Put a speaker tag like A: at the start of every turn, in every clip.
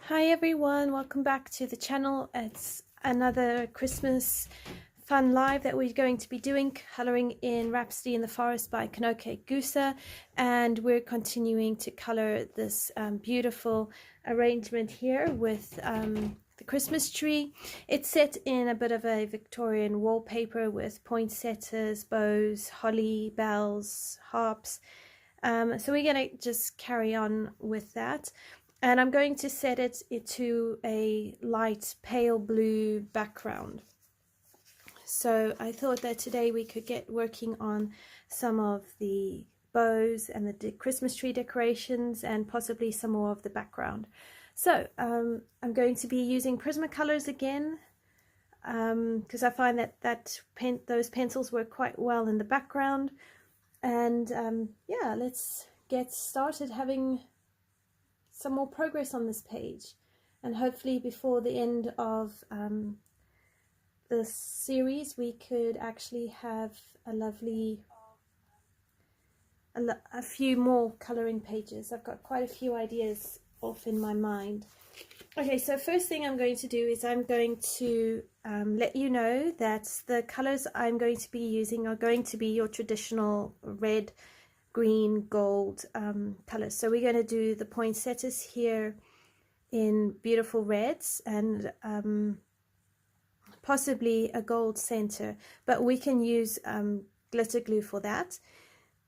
A: Hi everyone, welcome back to the channel. It's another Christmas fun live that we're going to be doing, colouring in Rhapsody in the Forest by Kanoka Egusa, and we're continuing to colour this beautiful arrangement here with the Christmas tree. It's set in a bit of a Victorian wallpaper with poinsettias, bows, holly, bells, harps. So we're going to just carry on with that. And I'm going to set it to a light pale blue background. So I thought that today we could get working on some of the bows and the Christmas tree decorations and possibly some more of the background. So I'm going to be using Prismacolors again because I find that those pencils work quite well in the background. And yeah, let's get started having some more progress on this page, and hopefully before the end of the series we could actually have a few more coloring pages. I've got quite a few ideas off in my mind. Okay, so first thing I'm going to do is I'm going to let you know that the colors I'm going to be using are going to be your traditional red, green, gold colors. So we're going to do the poinsettias here in beautiful reds and possibly a gold center, but we can use glitter glue for that.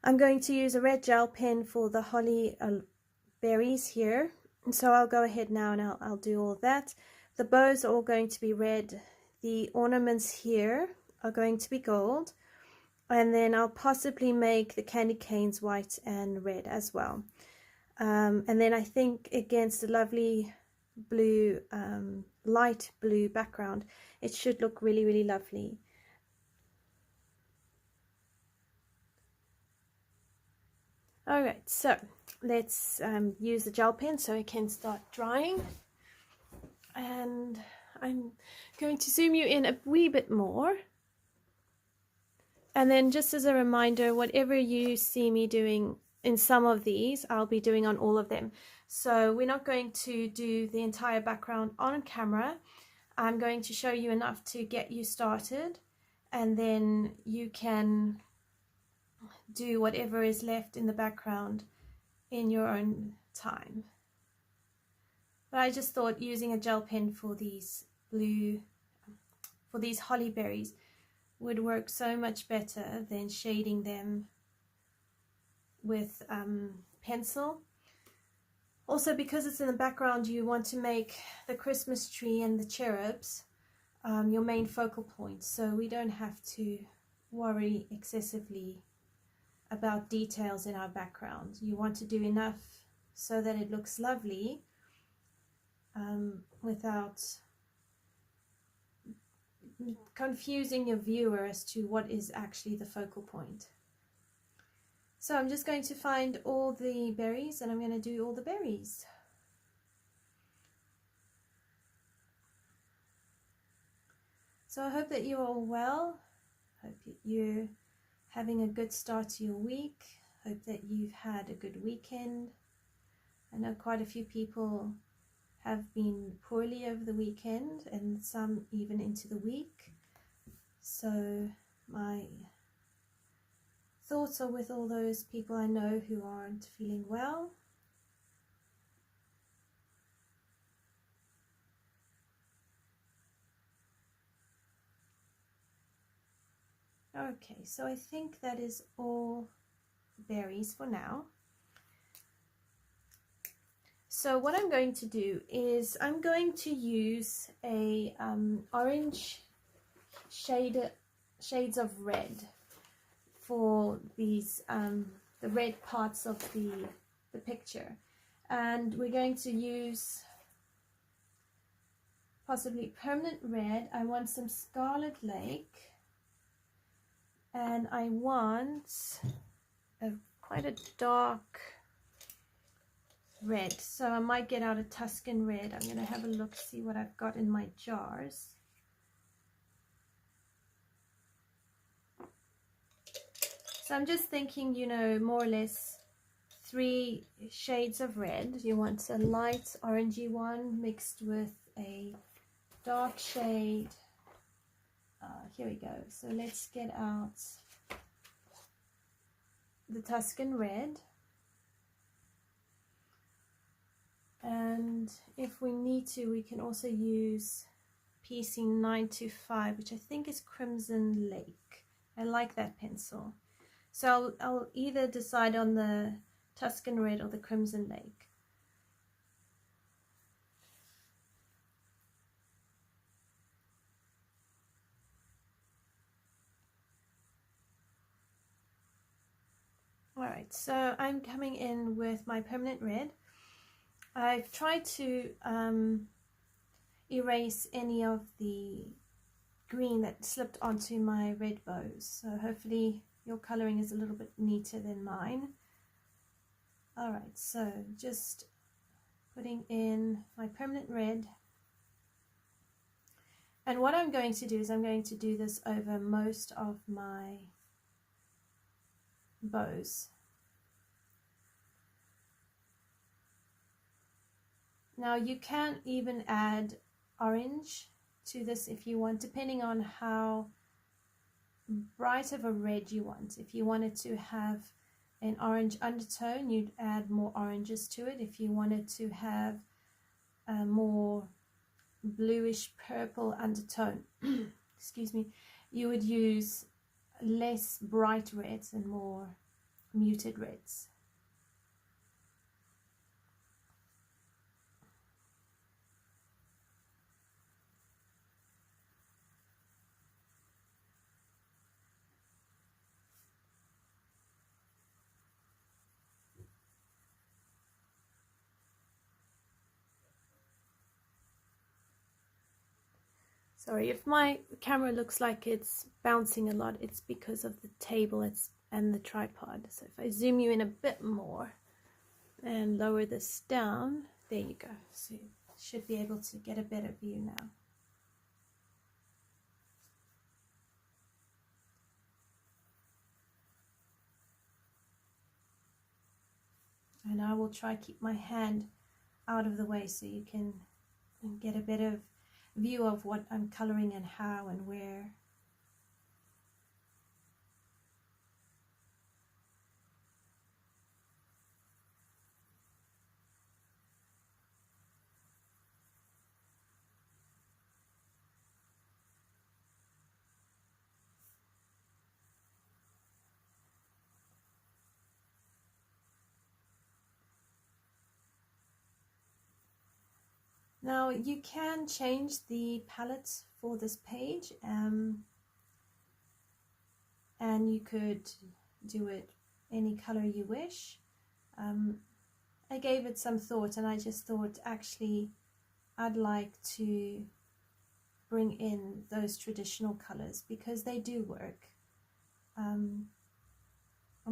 A: I'm going to use a red gel pen for the holly berries here, and so I'll go ahead now and I'll do all that. The bows are all going to be red, the ornaments here are going to be gold, and then I'll possibly make the candy canes white and red as well. And then I think against a lovely blue, light blue background, it should look really, really lovely. Alright, so let's use the gel pen so it can start drying. And I'm going to zoom you in a wee bit more. And then just as a reminder, whatever you see me doing in some of these, I'll be doing on all of them. So we're not going to do the entire background on camera. I'm going to show you enough to get you started, and then you can do whatever is left in the background in your own time. But I just thought using a gel pen for these holly berries would work so much better than shading them with pencil. Also, because it's in the background, you want to make the Christmas tree and the cherubs your main focal point, so we don't have to worry excessively about details in our background. You want to do enough so that it looks lovely without confusing your viewer as to what is actually the focal point. So I'm just going to find all the berries and I'm going to do all the berries. So I hope that you're all well. Hope you're having a good start to your week. Hope that you've had a good weekend. I know quite a few people have been poorly over the weekend and some even into the week. So my thoughts are with all those people I know who aren't feeling well. Okay, so I think that is all berries for now. So what I'm going to do is I'm going to use a orange shades of red for these the red parts of the picture, and we're going to use possibly permanent red. I want some Scarlet Lake, and I want quite a dark red, so I might get out a Tuscan Red. I'm going to have a look, see what I've got in my jars. So I'm just thinking, you know, more or less 3 shades of red. You want a light orangey one mixed with a dark shade. Here we go. So let's get out the Tuscan Red. And if we need to, we can also use PC925, which I think is Crimson Lake. I like that pencil. So I'll either decide on the Tuscan Red or the Crimson Lake. Alright, so I'm coming in with my permanent red. I've tried to erase any of the green that slipped onto my red bows. So hopefully your coloring is a little bit neater than mine. Alright, so just putting in my permanent red. And what I'm going to do is I'm going to do this over most of my bows. Now you can even add orange to this if you want, depending on how bright of a red you want. If you wanted to have an orange undertone, you'd add more oranges to it. If you wanted to have a more bluish purple undertone, excuse me, you would use less bright reds and more muted reds. Sorry if my camera looks like it's bouncing a lot, it's because of the table and the tripod. So if I zoom you in a bit more and lower this down, there you go. So you should be able to get a better view now. And I will try to keep my hand out of the way so you can get a better view of what I'm coloring and how and where. Now you can change the palette for this page, and you could do it any color you wish. I gave it some thought and I just thought actually I'd like to bring in those traditional colors because they do work. And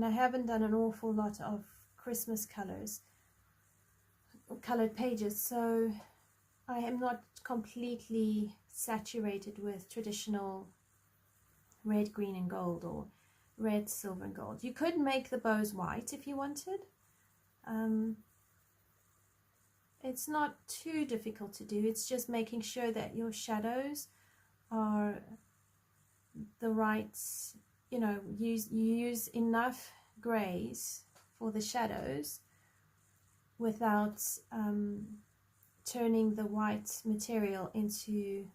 A: I haven't done an awful lot of Christmas colors, colored pages, so I am not completely saturated with traditional red, green and gold or red, silver and gold. You could make the bows white if you wanted. It's not too difficult to do. It's just making sure that your shadows are the right, you use enough grays for the shadows without turning the white material into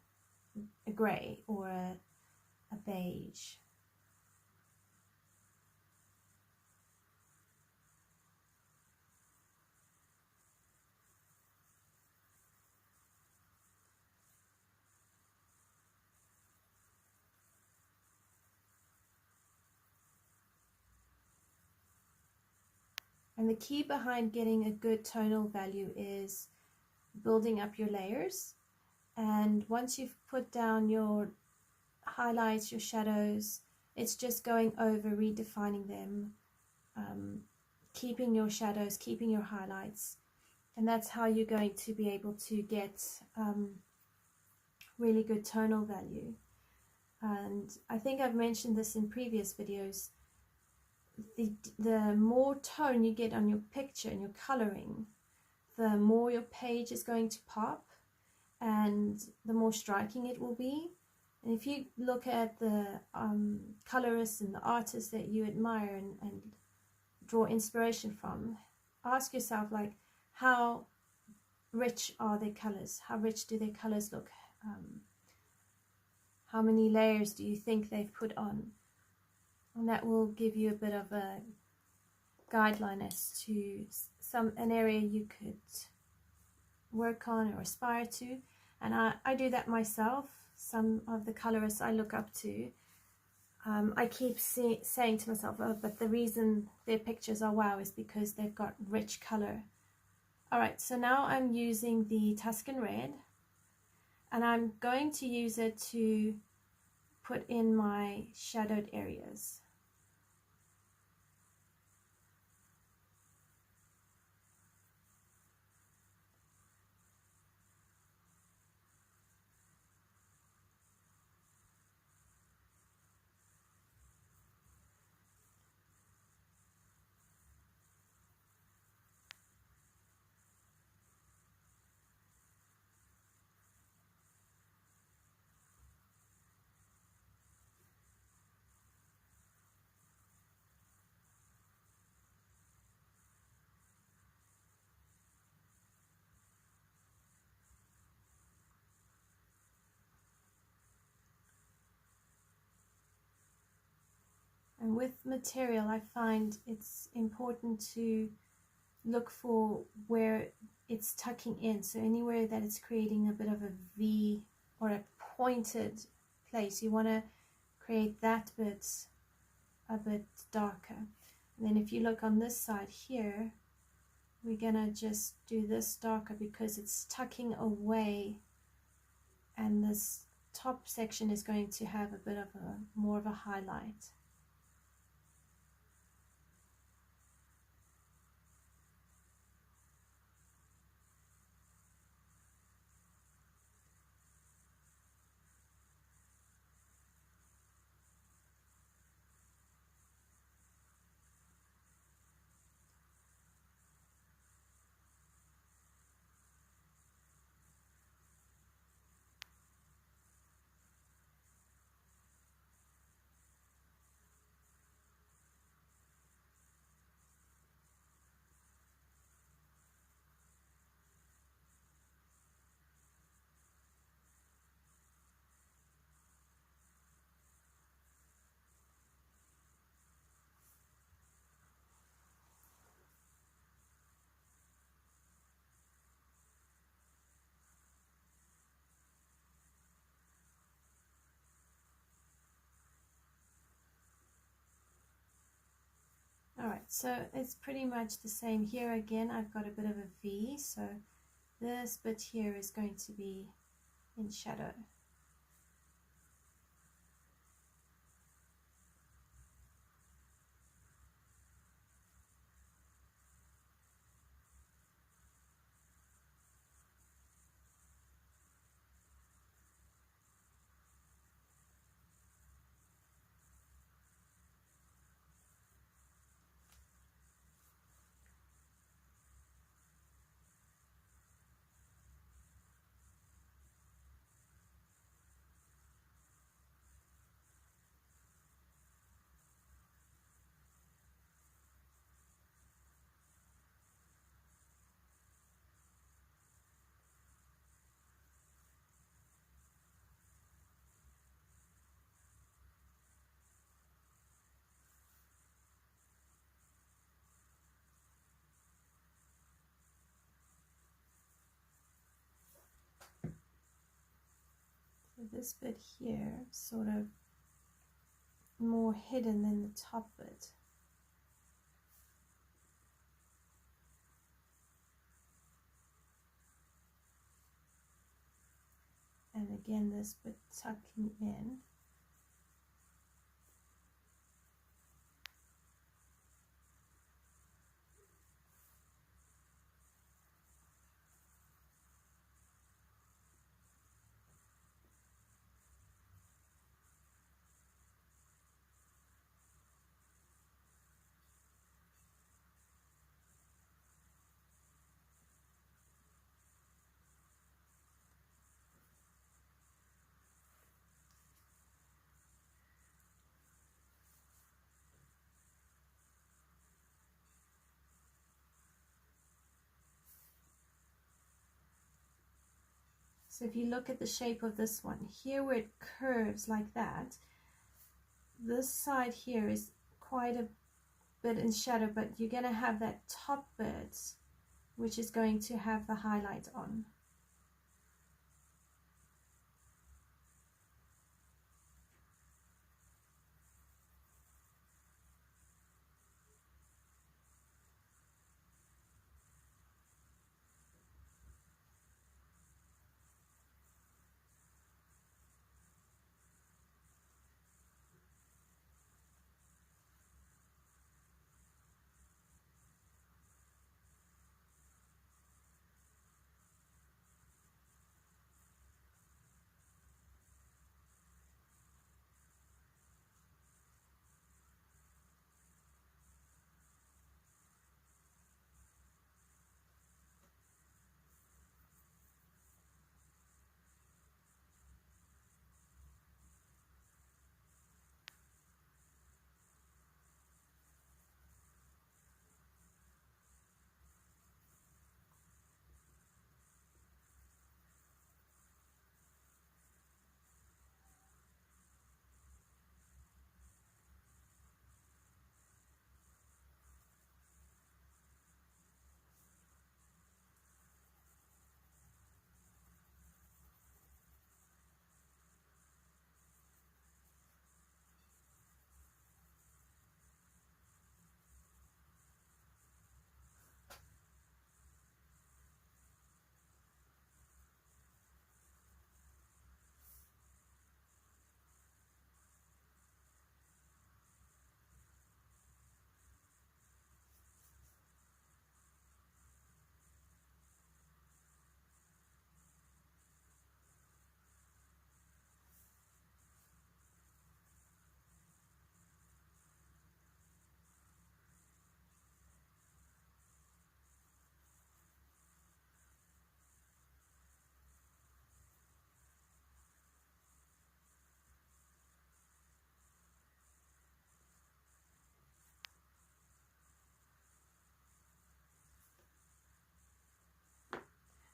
A: a grey or a beige. And the key behind getting a good tonal value is building up your layers, and once you've put down your highlights, your shadows, it's just going over, redefining them, keeping your shadows, keeping your highlights, and that's how you're going to be able to get really good tonal value. And I think I've mentioned this in previous videos, the more tone you get on your picture and your coloring, the more your page is going to pop and the more striking it will be. And if you look at the colorists and the artists that you admire and draw inspiration from, ask yourself, like, how rich are their colors? How rich do their colors look? How many layers do you think they've put on? And that will give you a bit of a guideline as to an area you could work on or aspire to. And I do that myself. Some of the colorists I look up to, I keep saying to myself, oh, but the reason their pictures are wow is because they've got rich color. Alright, so now I'm using the Tuscan Red, and I'm going to use it to put in my shadowed areas. And with material, I find it's important to look for where it's tucking in. So anywhere that it's creating a bit of a V or a pointed place, you want to create that bit a bit darker. And then if you look on this side here, we're gonna just do this darker because it's tucking away, and this top section is going to have a bit of a more of a highlight. Alright, so it's pretty much the same here. Again, I've got a bit of a V, so this bit here is going to be in shadow. So this bit here, sort of more hidden than the top bit. And again, this bit tucking in. So if you look at the shape of this one, here where it curves like that, this side here is quite a bit in shadow, but you're going to have that top bit which is going to have the highlight on.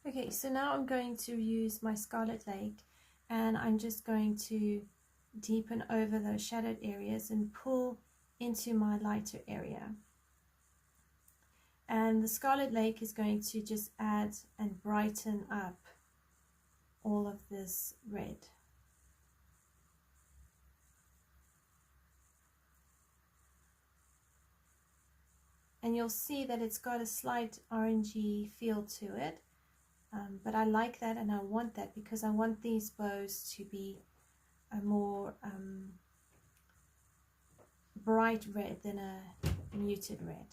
A: Okay, so now I'm going to use my Scarlet Lake, and I'm just going to deepen over those shadowed areas and pull into my lighter area. And the Scarlet Lake is going to just add and brighten up all of this red. And you'll see that it's got a slight orangey feel to it. But I like that, and I want that because I want these bows to be a more bright red than a muted red.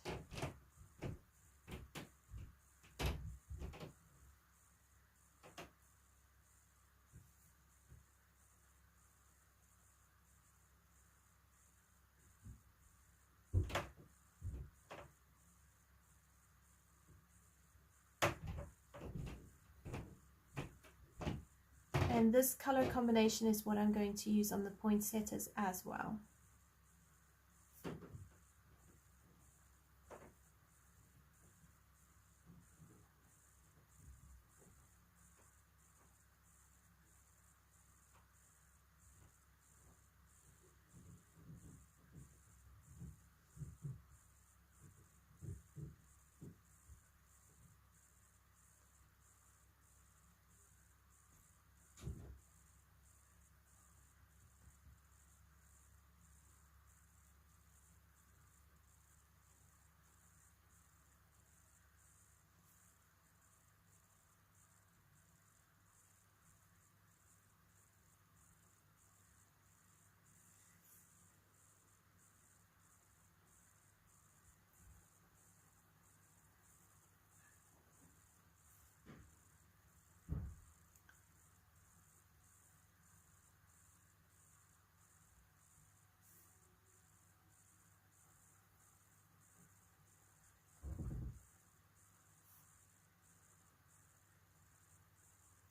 A: And this color combination is what I'm going to use on the poinsettias as well.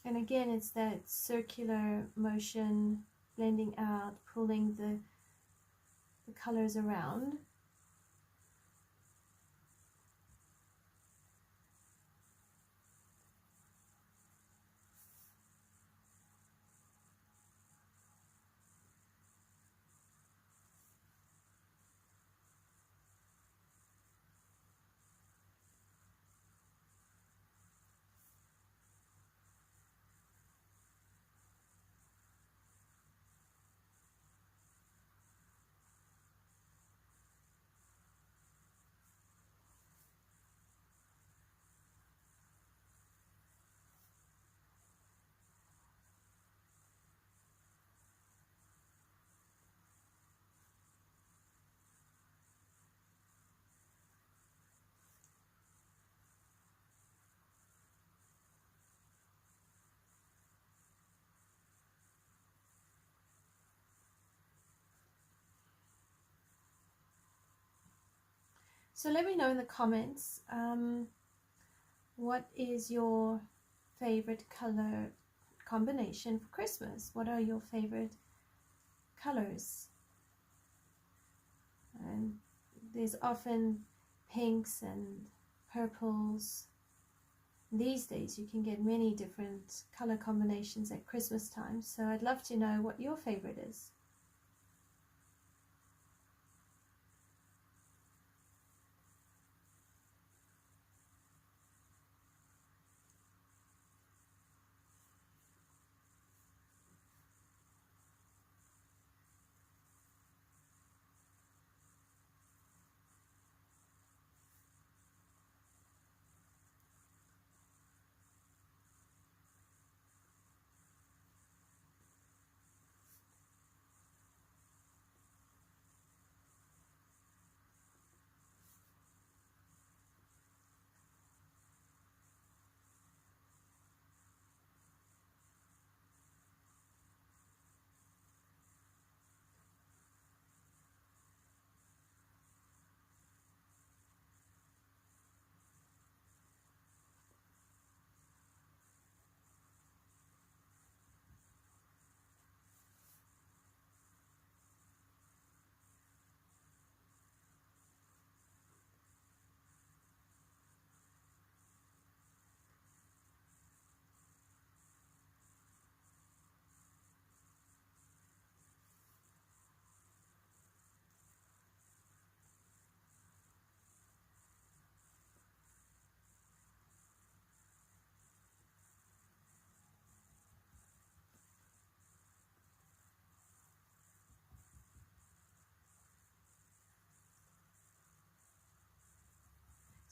A: And again, it's that circular motion, blending out, pulling the colors around. So let me know in the comments, what is your favorite color combination for Christmas? What are your favorite colors? And there's often pinks and purples. These days you can get many different color combinations at Christmas time, so I'd love to know what your favorite is.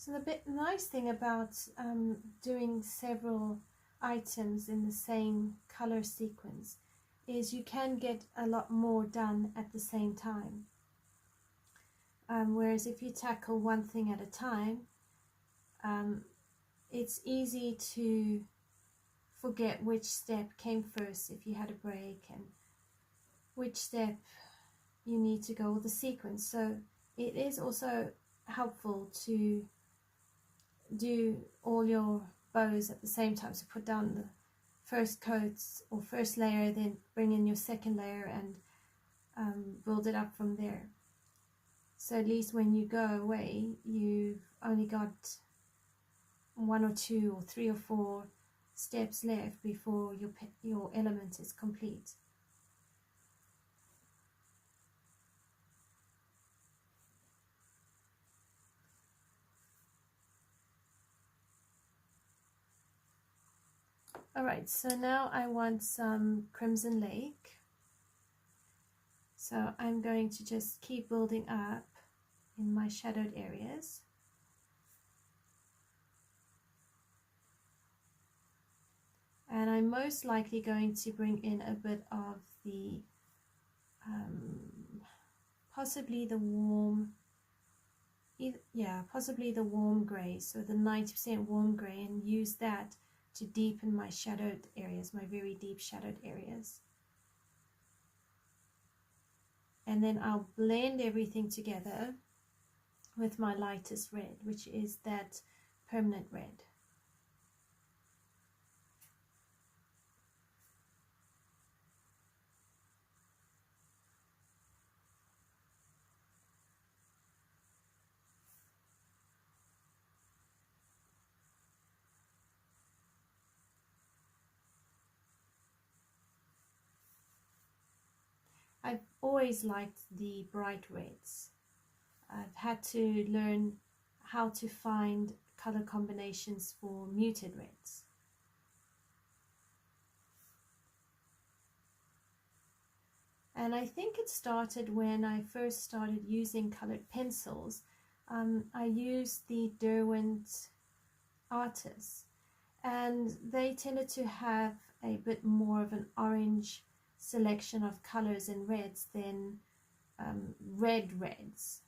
A: So the nice thing about doing several items in the same color sequence is you can get a lot more done at the same time. Whereas if you tackle one thing at a time, it's easy to forget which step came first if you had a break, and which step you need to go with the sequence. So it is also helpful to do all your bows at the same time. So put down the first coats or first layer, then bring in your second layer and build it up from there. So at least when you go away, you've only got 1 or 2 or 3 or 4 steps left before your element is complete. Alright, so now I want some Crimson Lake. So I'm going to just keep building up in my shadowed areas. And I'm most likely going to bring in a bit of the, possibly the warm, possibly the warm grey, so the 90% warm grey, and use that to deepen my shadowed areas, my very deep shadowed areas. And then I'll blend everything together with my lightest red, which is that permanent red. I've always liked the bright reds. I've had to learn how to find color combinations for muted reds. And I think it started when I first started using colored pencils. I used the Derwent Artists, and they tended to have a bit more of an orange selection of colors and reds than reds.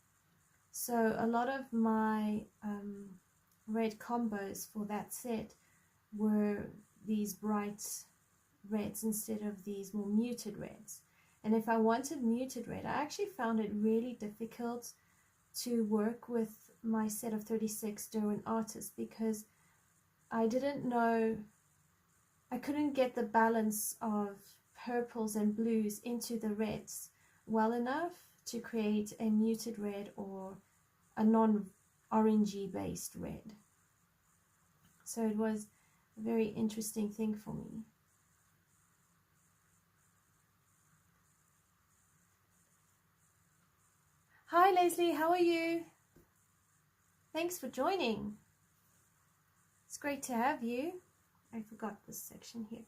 A: So a lot of my red combos for that set were these bright reds instead of these more muted reds. And if I wanted muted red, I actually found it really difficult to work with my set of 36 Derwent Artists, because I didn't know, I couldn't get the balance of purples and blues into the reds well enough to create a muted red or a non-orangey based red. So it was a very interesting thing for me. Hi Leslie, how are you? Thanks for joining. It's great to have you. I forgot this section here.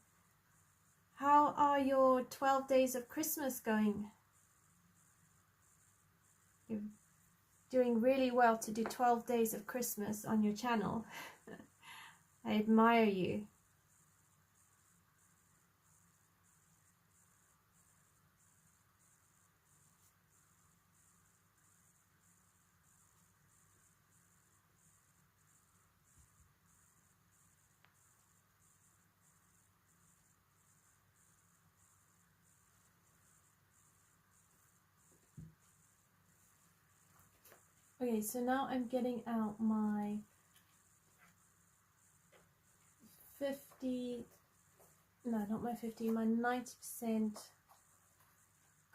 A: How are your 12 days of Christmas going? You're doing really well to do 12 days of Christmas on your channel. I admire you. Okay, so now I'm getting out my 90%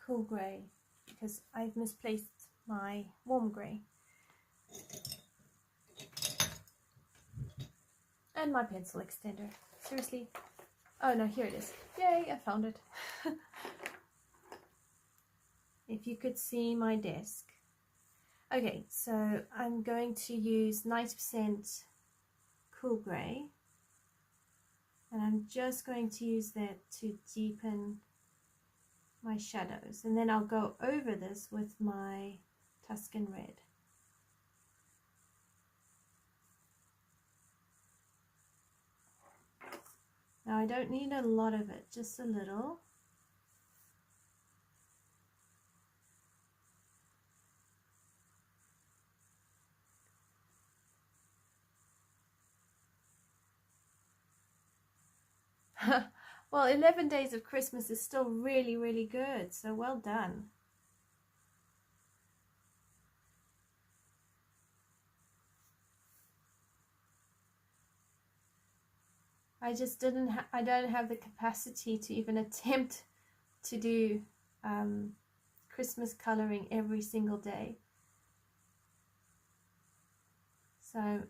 A: cool grey, because I've misplaced my warm grey. And my pencil extender. Seriously? Oh no, here it is. Yay, I found it. If you could see my desk. Okay, so I'm going to use 90% cool grey, and I'm just going to use that to deepen my shadows, and then I'll go over this with my Tuscan Red. Now I don't need a lot of it, just a little. Well, 11 days of Christmas is still really, really good, so well done. I just I don't have the capacity to even attempt to do Christmas coloring every single day. So I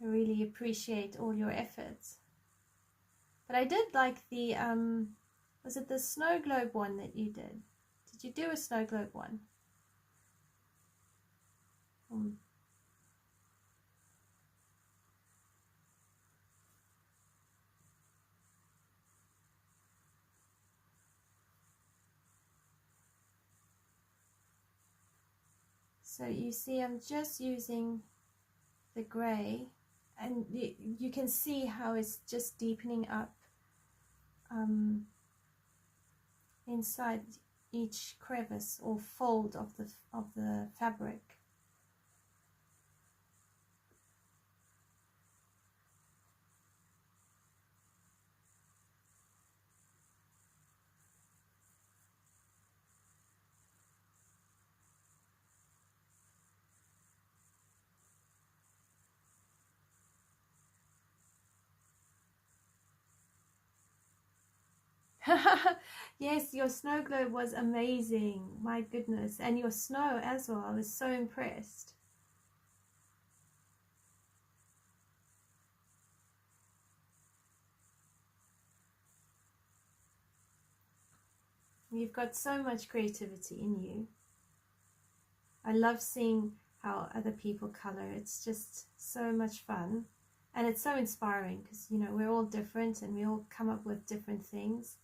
A: really appreciate all your efforts. But I did like the, was it the snow globe one that you did? Did you do a snow globe one? So you see, I'm just using the grey, and you can see how it's just deepening up inside each crevice or fold of the fabric. Yes, your snow globe was amazing. My goodness. And your snow as well. I was so impressed. You've got so much creativity in you. I love seeing how other people color. It's just so much fun. And it's so inspiring because, you know, we're all different and we all come up with different things.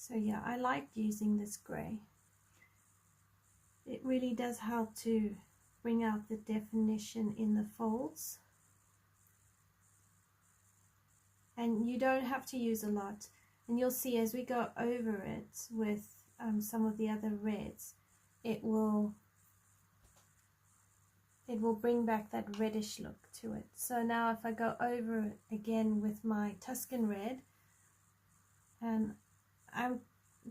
A: So yeah, I like using this grey. It really does help to bring out the definition in the folds. And you don't have to use a lot. And you'll see as we go over it with some of the other reds, it will bring back that reddish look to it. So now if I go over it again with my Tuscan Red, and I'm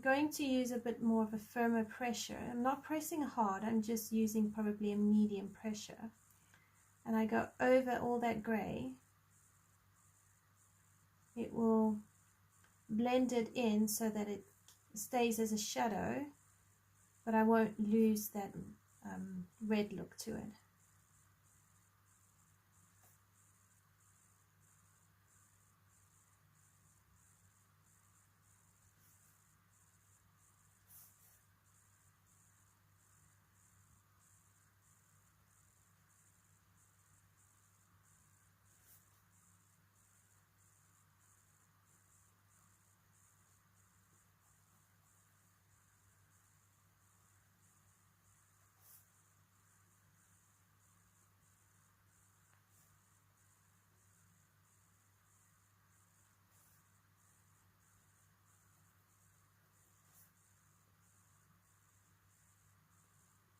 A: going to use a bit more of a firmer pressure. I'm not pressing hard, I'm just using probably a medium pressure. And I go over all that grey. It will blend it in so that it stays as a shadow, but I won't lose that red look to it.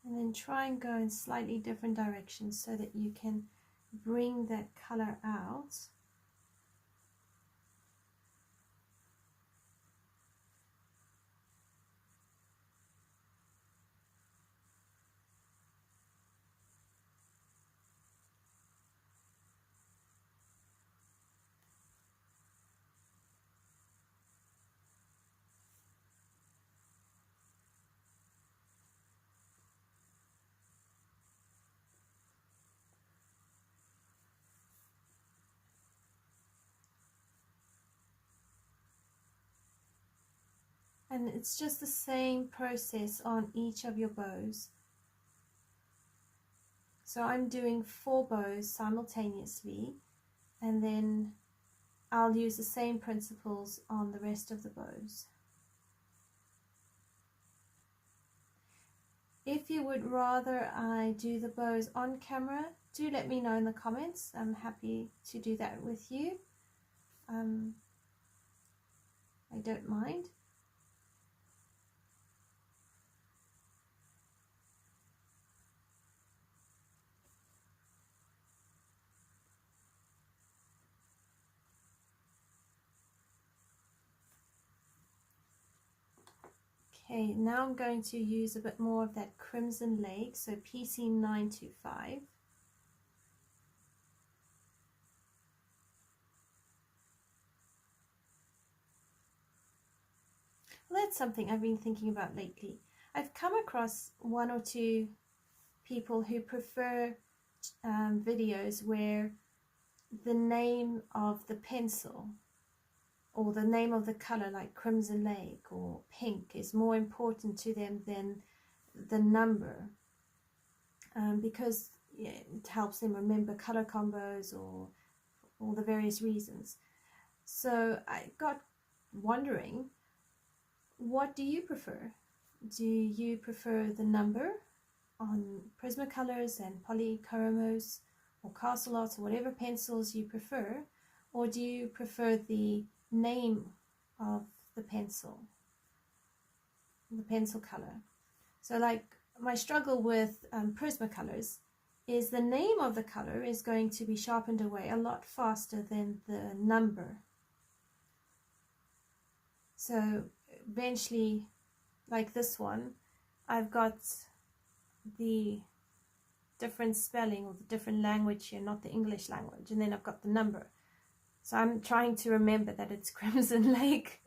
A: And then try and go in slightly different directions so that you can bring that color out. And it's just the same process on each of your bows. So I'm doing 4 bows simultaneously, and then I'll use the same principles on the rest of the bows. If you would rather I do the bows on camera, do let me know in the comments. I'm happy to do that with you. I don't mind. Okay, now I'm going to use a bit more of that Crimson Lake, so PC925. Well, that's something I've been thinking about lately. I've come across 1 or 2 people who prefer videos where the name of the pencil or the name of the color, like Crimson Lake or pink, is more important to them than the number, because it helps them remember color combos or all the various reasons. So I got wondering, what do you prefer? Do you prefer the number on Prismacolors and Polychromos or Castle Arts or whatever pencils you prefer, or do you prefer the name of the pencil color? So like my struggle with Prismacolors is the name of the color is going to be sharpened away a lot faster than the number. So eventually, like this one, I've got the different spelling or the different language here, not the English language, and then I've got the number. So I'm trying to remember that it's Crimson Lake,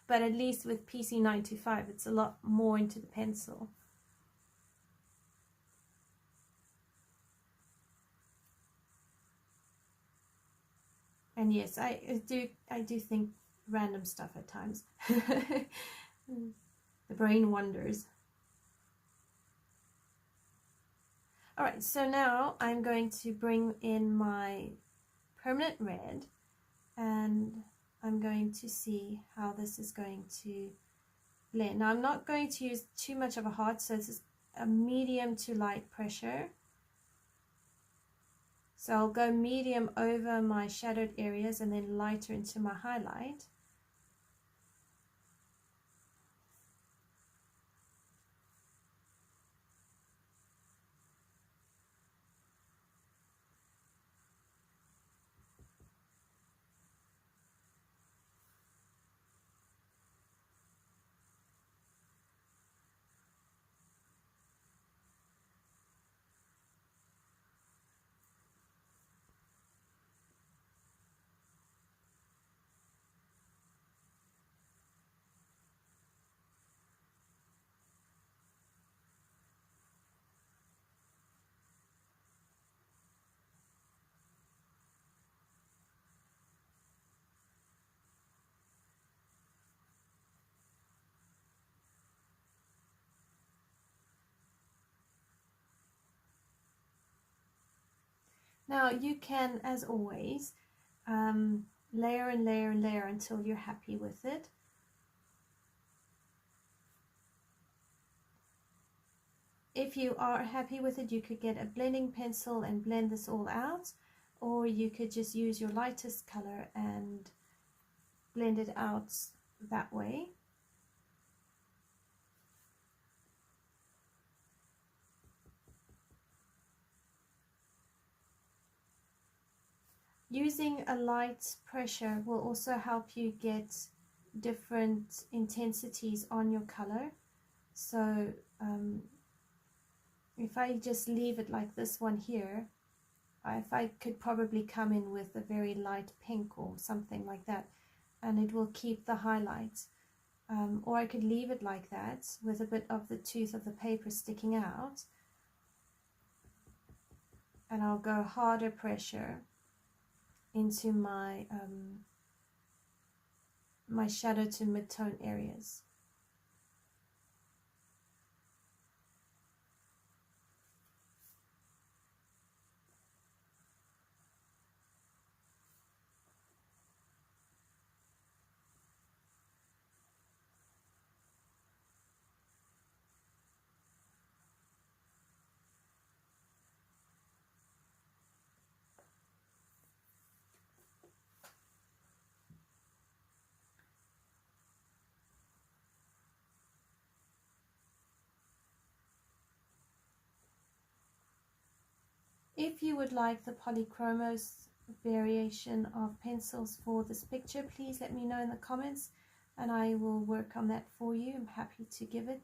A: but at least with PC925 it's a lot more into the pencil. And yes, I do think random stuff at times. The brain wanders. Alright, so now I'm going to bring in my permanent red, and I'm going to see how this is going to blend. Now I'm not going to use too much of a hard, so this is a medium to light pressure. So I'll go medium over my shadowed areas and then lighter into my highlight. Now you can, as always, layer and layer and layer until you're happy with it. If you are happy with it, you could get a blending pencil and blend this all out, or you could just use your lightest color and blend it out that way. Using a light pressure will also help you get different intensities on your color. So if I just leave it like this one here, if I could probably come in with a very light pink or something like that, and it will keep the highlights. Or I could leave it like that with a bit of the tooth of the paper sticking out, and I'll go harder pressure into my my shadow to mid-tone areas. If you would like the polychromos variation of pencils for this picture, please let me know in the comments and I will work on that for you. I'm happy to give it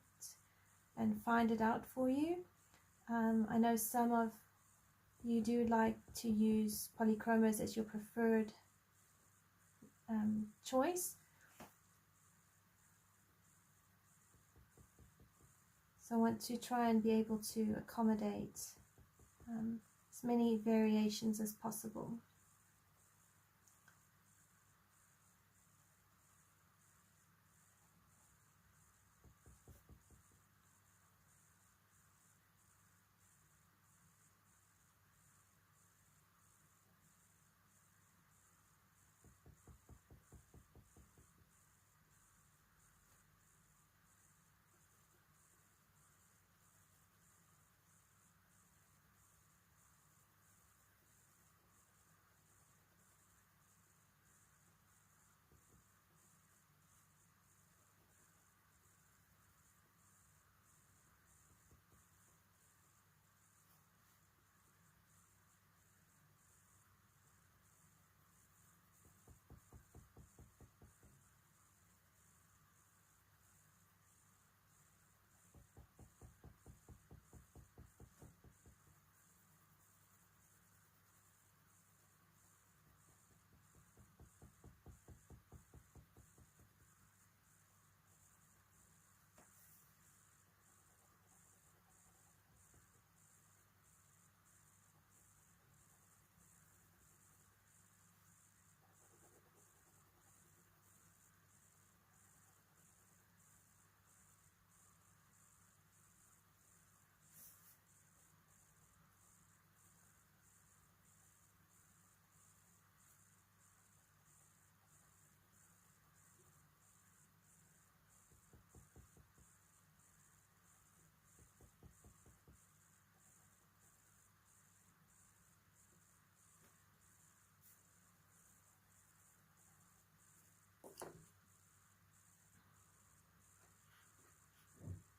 A: and find it out for you. I know some of you do like to use polychromos as your preferred choice. So I want to try and be able to accommodate as many variations as possible.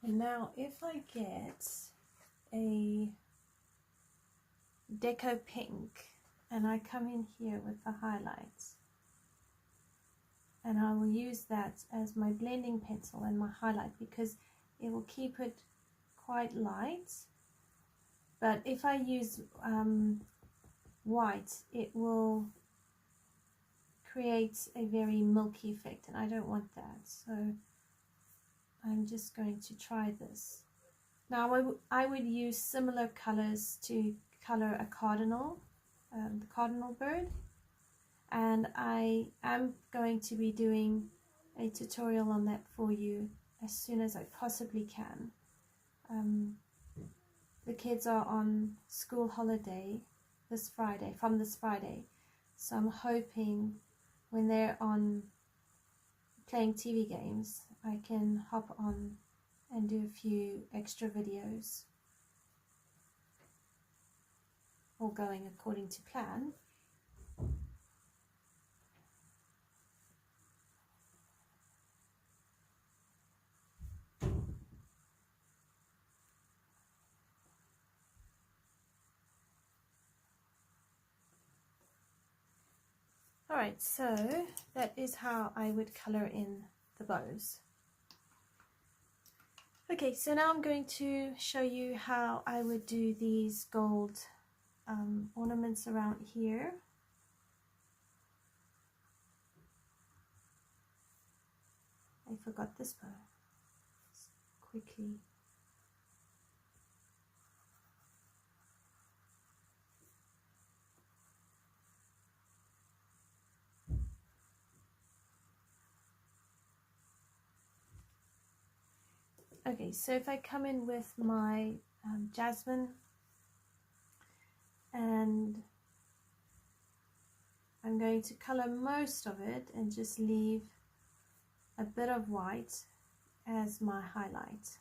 A: And now if I get a Deco pink and I come in here with the highlights, and I will use that as my blending pencil and my highlight because it will keep it quite light. But if I use white, it will create a very milky effect, and I don't want that. So I'm just going to try this. Now I would use similar colors to color a cardinal, the cardinal bird, and I am going to be doing a tutorial on that for you as soon as I possibly can. The kids are on school holiday from this Friday, so I'm hoping when they're on playing TV games I can hop on and do a few extra videos, all going according to plan. Alright, so that is how I would colour in the bows. Okay, so now I'm going to show you how I would do these gold ornaments around here. I forgot this bow. Let's quickly. Okay, so if I come in with my Jasmine, and I'm going to color most of it and just leave a bit of white as my highlight.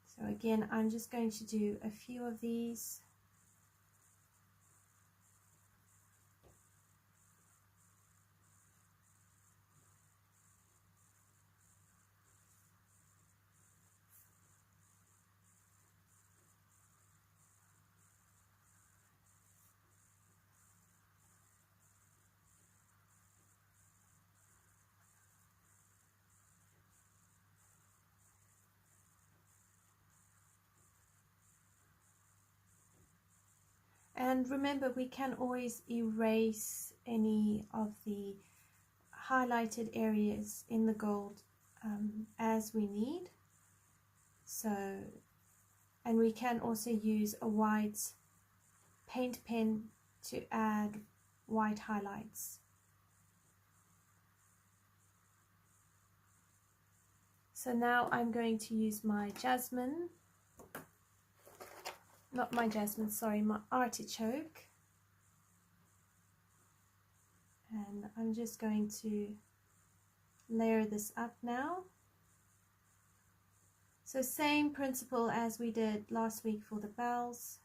A: So again, I'm just going to do a few of these. And remember, we can always erase any of the highlighted areas in the gold as we need. So, and we can also use a white paint pen to add white highlights. So now I'm going to use my Jasmine. Not my Jasmine, sorry, my Artichoke. And I'm just going to layer this up now. So same principle as we did last week for the bells.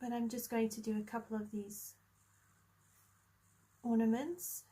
A: But I'm just going to do a couple of these ornaments.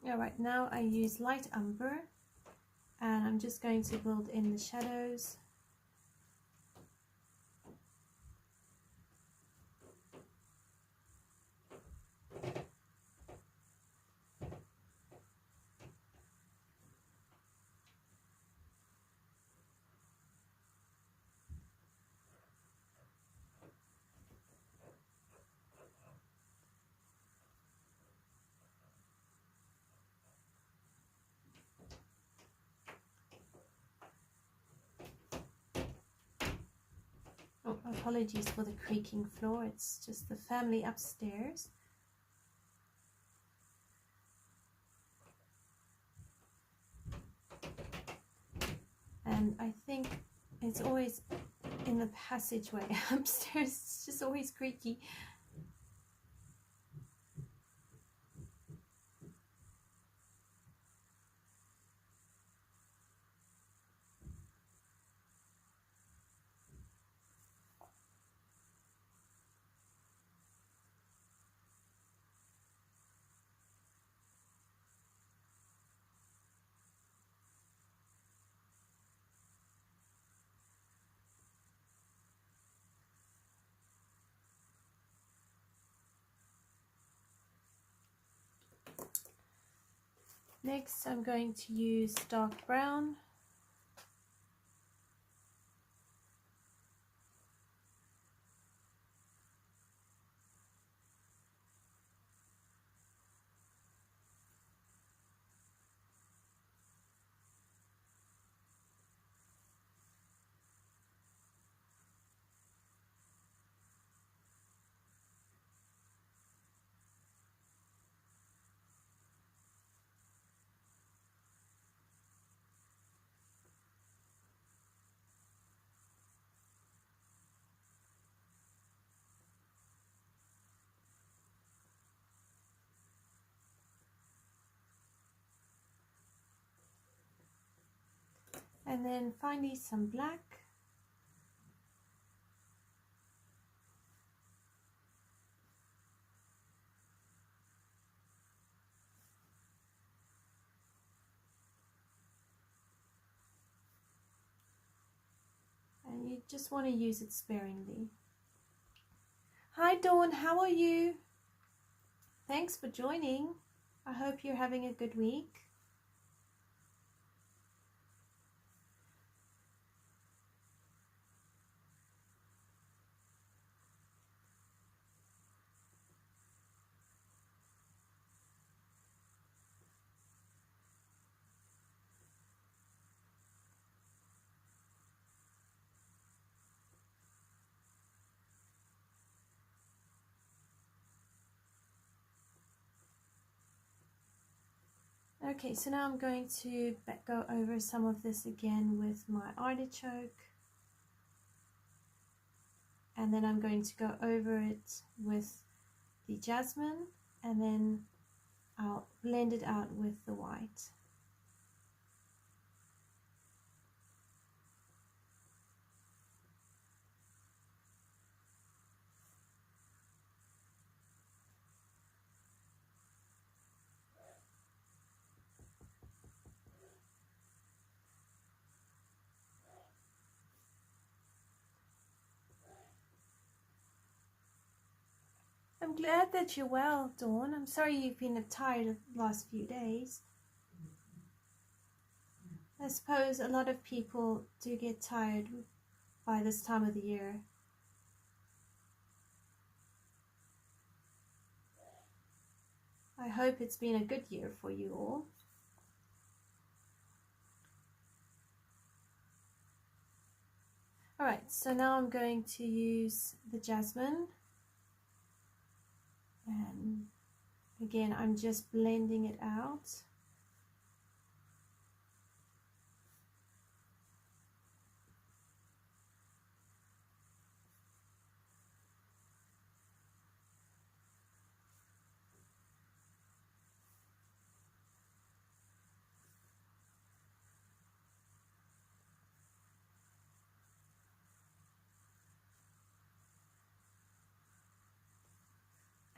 A: Alright, now I use light umber and I'm just going to build in the shadows. Oh, apologies for the creaking floor, it's just the family upstairs. And I think it's always in the passageway upstairs, it's just always creaky. Next, I'm going to use dark brown. And then finally some black. And you just want to use it sparingly. Hi Dawn, how are you? Thanks for joining. I hope you're having a good week. Okay, so now I'm going to go over some of this again with my artichoke. And then I'm going to go over it with the jasmine, and then I'll blend it out with the white. I'm glad that you're well, Dawn. I'm sorry you've been tired the last few days. I suppose a lot of people do get tired by this time of the year. I hope it's been a good year for you all. Alright, so now I'm going to use the jasmine. And again, I'm just blending it out.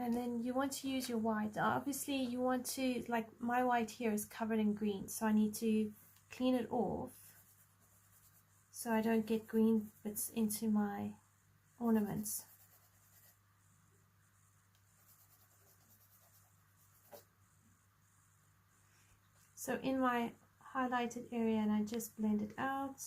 A: And then you want to use your white. Obviously you want to, like my white here is covered in green, so I need to clean it off so I don't get green bits into my ornaments. So in my highlighted area, and I just blend it out.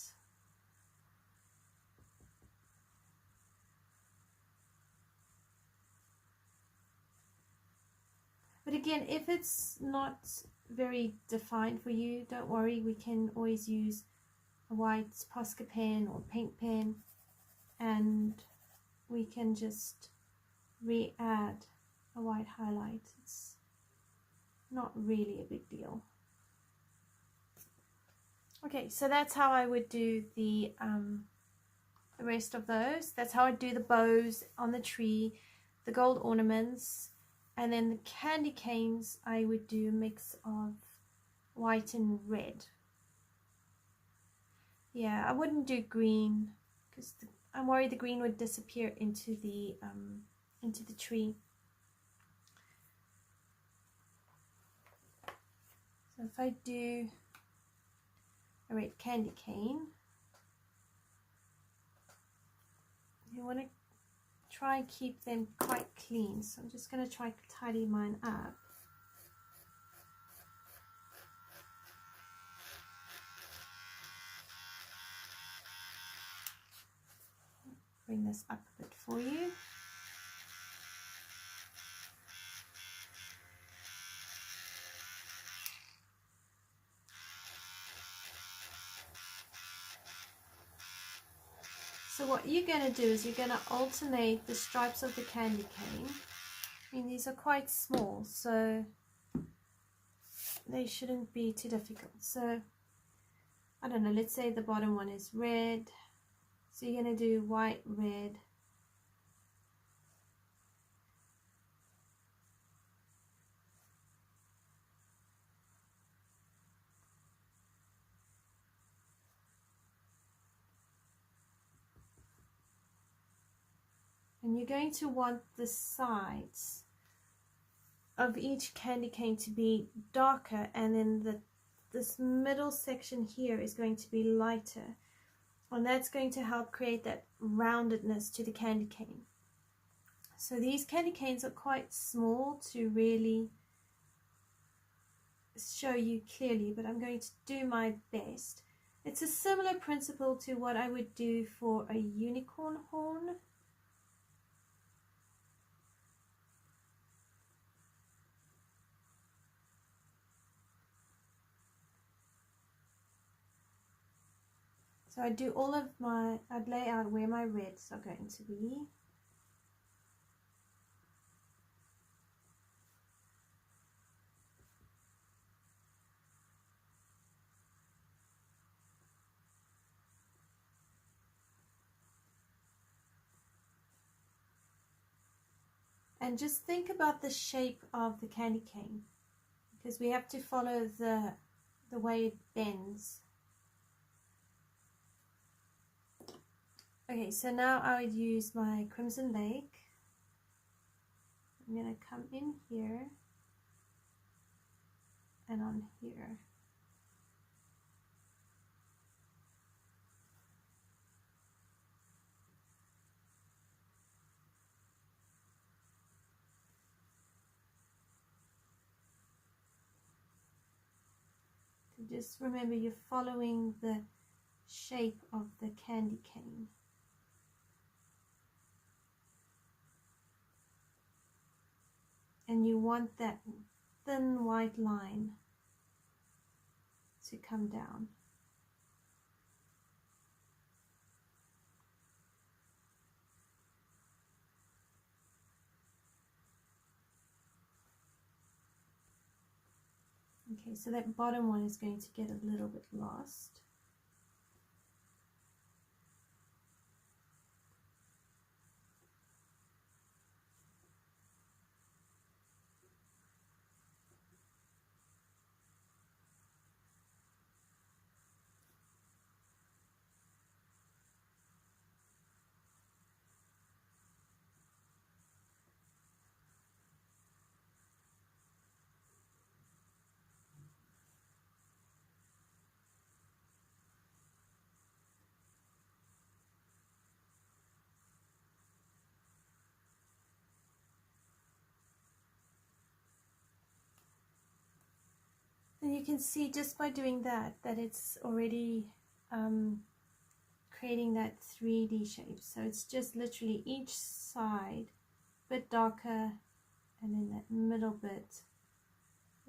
A: But again, if it's not very defined for you, don't worry, we can always use a white Posca pen or paint pen, and we can just re-add a white highlight. It's not really a big deal. Okay, so that's how I would do the rest of those. That's how I do the bows on the tree, the gold ornaments. And then the candy canes, I would do a mix of white and red. Yeah, I wouldn't do green because I'm worried the green would disappear into the tree. So if I do a red candy cane, you want to try and keep them quite clean. So I'm just going to try to tidy mine up. Bring this up a bit for you. So what you're going to do is you're going to alternate the stripes of the candy cane. I mean, these are quite small, so they shouldn't be too difficult. So I don't know, let's say the bottom one is red. So you're going to do white, red. And you're going to want the sides of each candy cane to be darker, and then this middle section here is going to be lighter. And that's going to help create that roundedness to the candy cane. So these candy canes are quite small to really show you clearly, but I'm going to do my best. It's a similar principle to what I would do for a unicorn horn. So I do all of my, I'd lay out where my reds are going to be. And just think about the shape of the candy cane, because we have to follow the way it bends. Okay, so now I would use my Crimson Lake. I'm going to come in here and on here. So just remember, you're following the shape of the candy cane. And you want that thin white line to come down. Okay, so that bottom one is going to get a little bit lost. you can see just by doing that it's already creating that 3D shape. So it's just literally each side a bit darker, and then that middle bit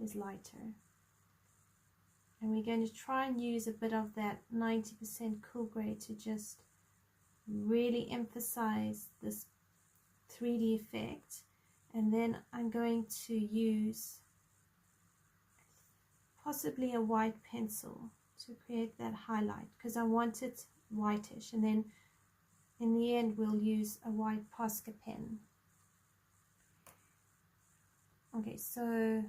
A: is lighter. And we're going to try and use a bit of that 90% cool gray to just really emphasize this 3D effect. And then I'm going to use possibly a white pencil to create that highlight, because I want it whitish, and then in the end we'll use a white Posca pen. Okay, so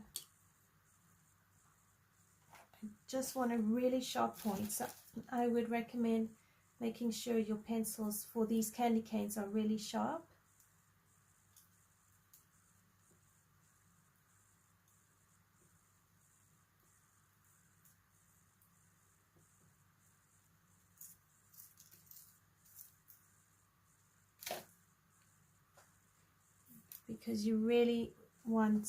A: I just want a really sharp point, so I would recommend making sure your pencils for these candy canes are really sharp. Because you really want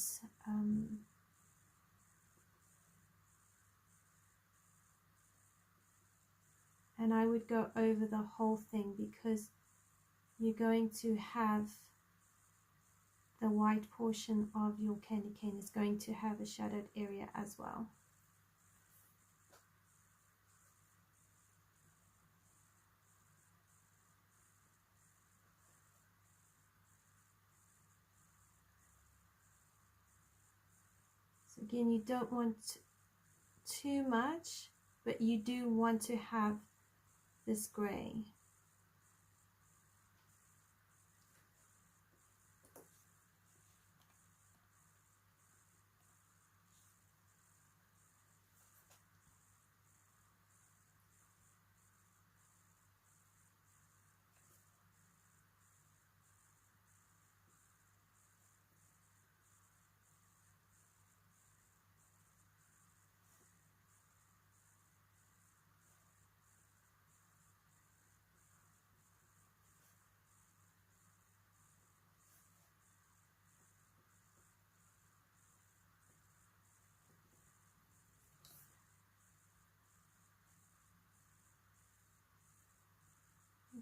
A: and I would go over the whole thing, because you're going to have the white portion of your candy cane is going to have a shadowed area as well. So again, you don't want too much, but you do want to have this gray.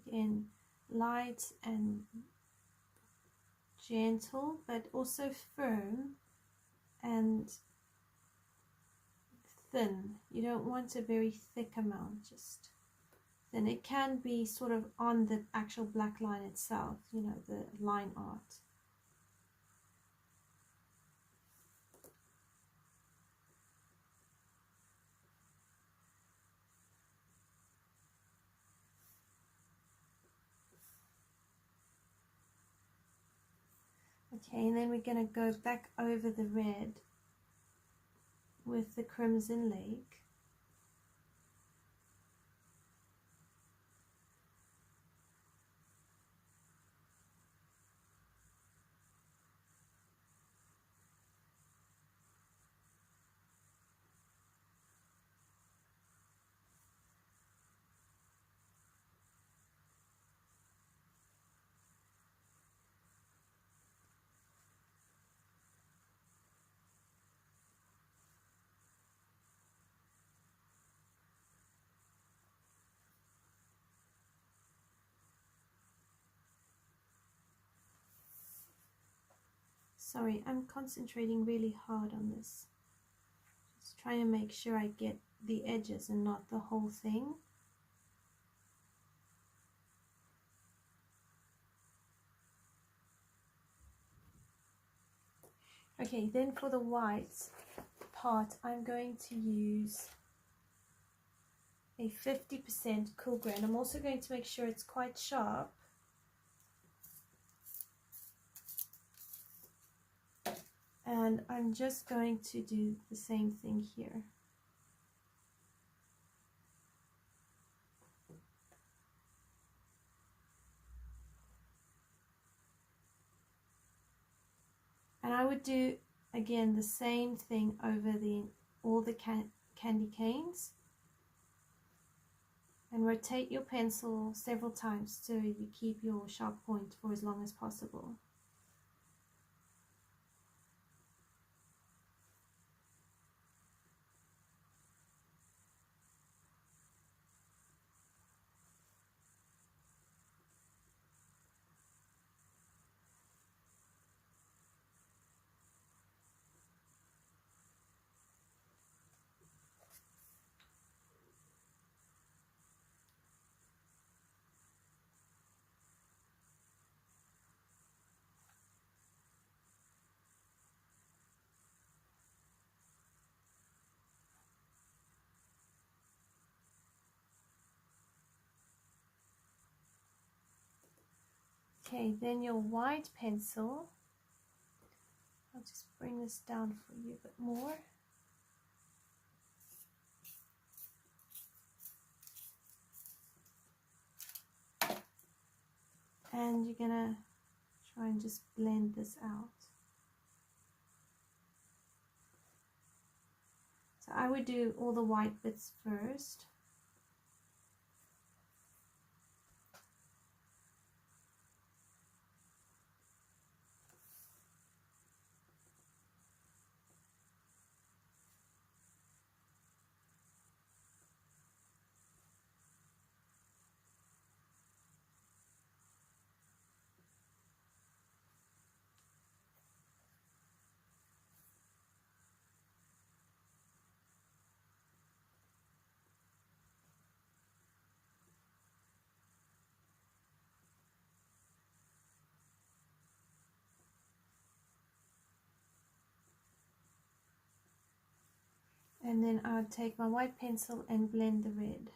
A: Again, light and gentle, but also firm and thin. You don't want a very thick amount, just thin. It can be sort of on the actual black line itself, you know, the line art. Okay, and then we're going to go back over the red with the Crimson Lake. Sorry, I'm concentrating really hard on this. Just trying to make sure I get the edges and not the whole thing. Okay, then for the white part, I'm going to use a 50% cool gray, and I'm also going to make sure it's quite sharp. And I'm just going to do the same thing here. And I would do again the same thing over all the candy canes, and rotate your pencil several times so you keep your sharp point for as long as possible. Okay, then your white pencil, I'll just bring this down for you a bit more. And you're gonna try and just blend this out. So I would do all the white bits first. And then I'll take my white pencil and blend the red.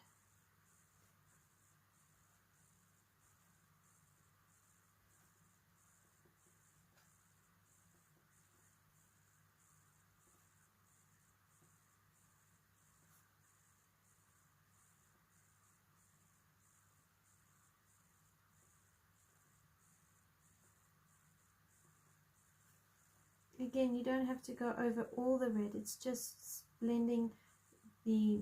A: Again, you don't have to go over all the red, it's just blending the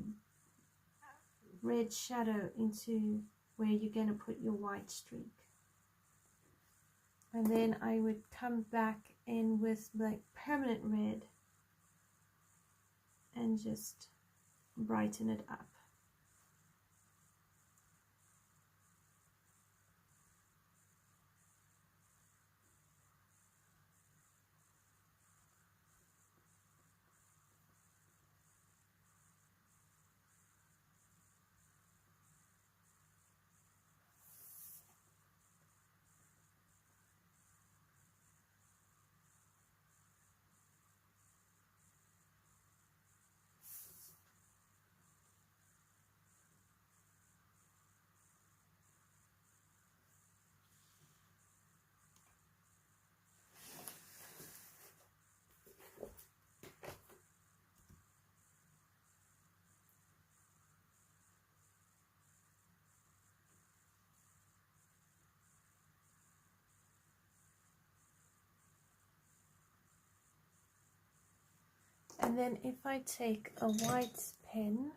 A: red shadow into where you're going to put your white streak. And then I would come back in with like permanent red and just brighten it up. And then if I take a white pen,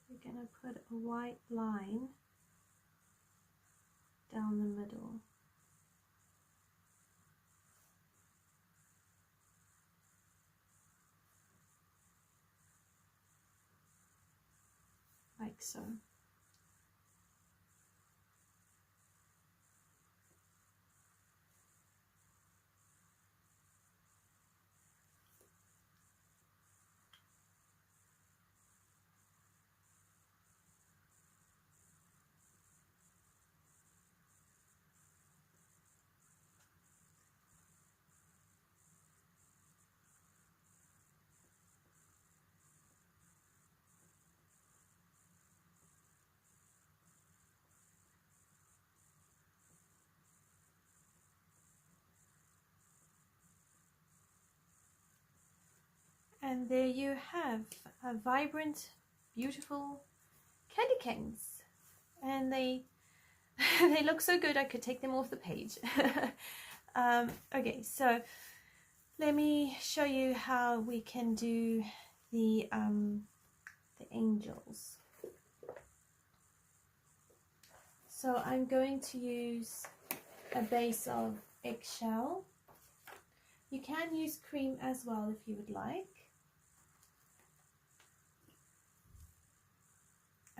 A: we're going to put a white line down the middle. Like so. And there you have a vibrant, beautiful candy canes. And they they look so good I could take them off the page. Okay, so let me show you how we can do the angels. So I'm going to use a base of eggshell. You can use cream as well if you would like.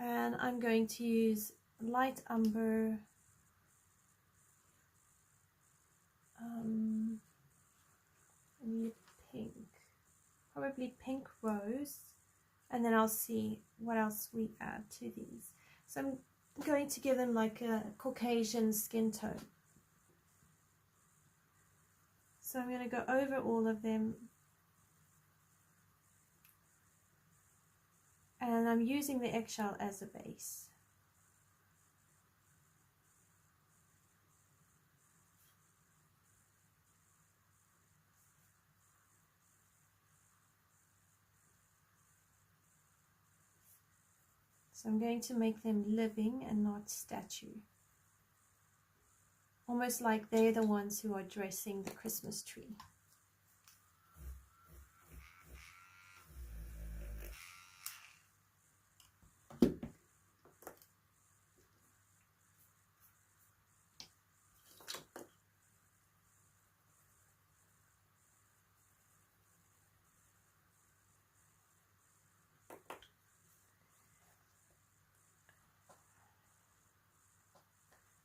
A: And I'm going to use light umber, pink, probably pink rose, and then I'll see what else we add to these. So I'm going to give them like a Caucasian skin tone. So I'm going to go over all of them. and I'm using the eggshell as a base. So I'm going to make them living and not statue. Almost like they're the ones who are dressing the Christmas tree.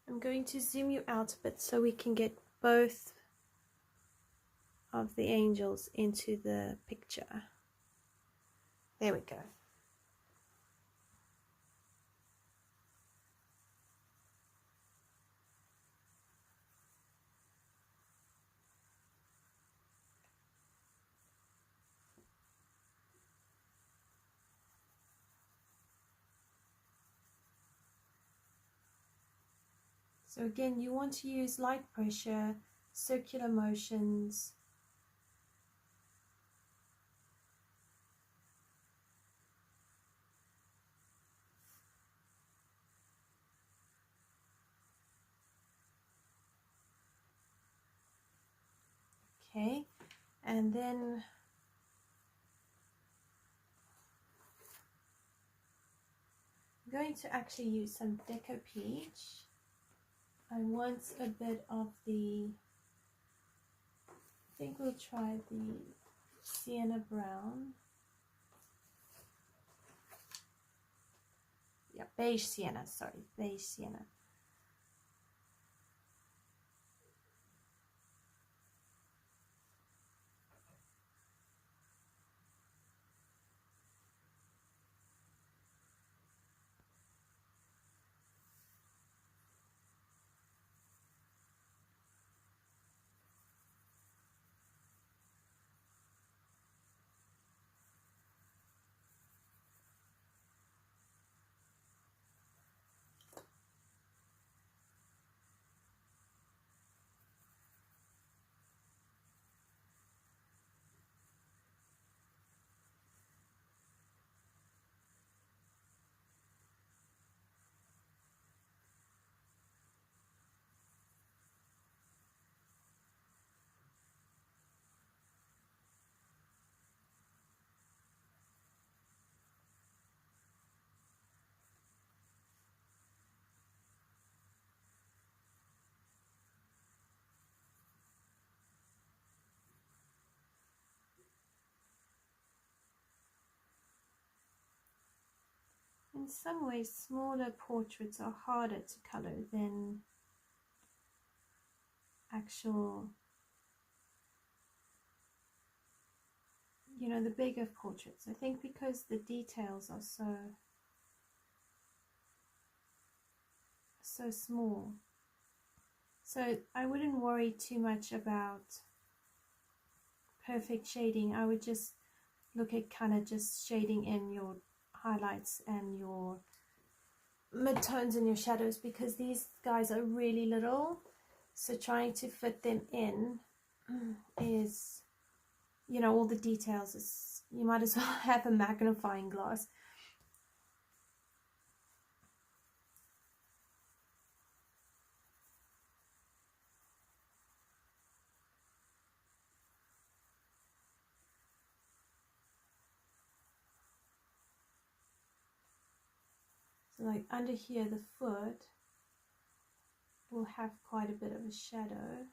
A: I'm going to zoom you out a bit so we can get both of the angels into the picture. There we go. So again, you want to use light pressure, circular motions. Okay, and then I'm going to actually use some Deco peach. I want a bit of the, I think we'll try the Sienna brown. Yeah, beige sienna, sorry, beige sienna. In some ways, smaller portraits are harder to color than actual, you know, the bigger portraits. I think because the details are so small. So I wouldn't worry too much about perfect shading. I would just look at kind of just shading in your highlights and your midtones and your shadows, because these guys are really little, so trying to fit them in is, you know, all the details is, you might as well have a magnifying glass. So like under here, the foot will have quite a bit of a shadow.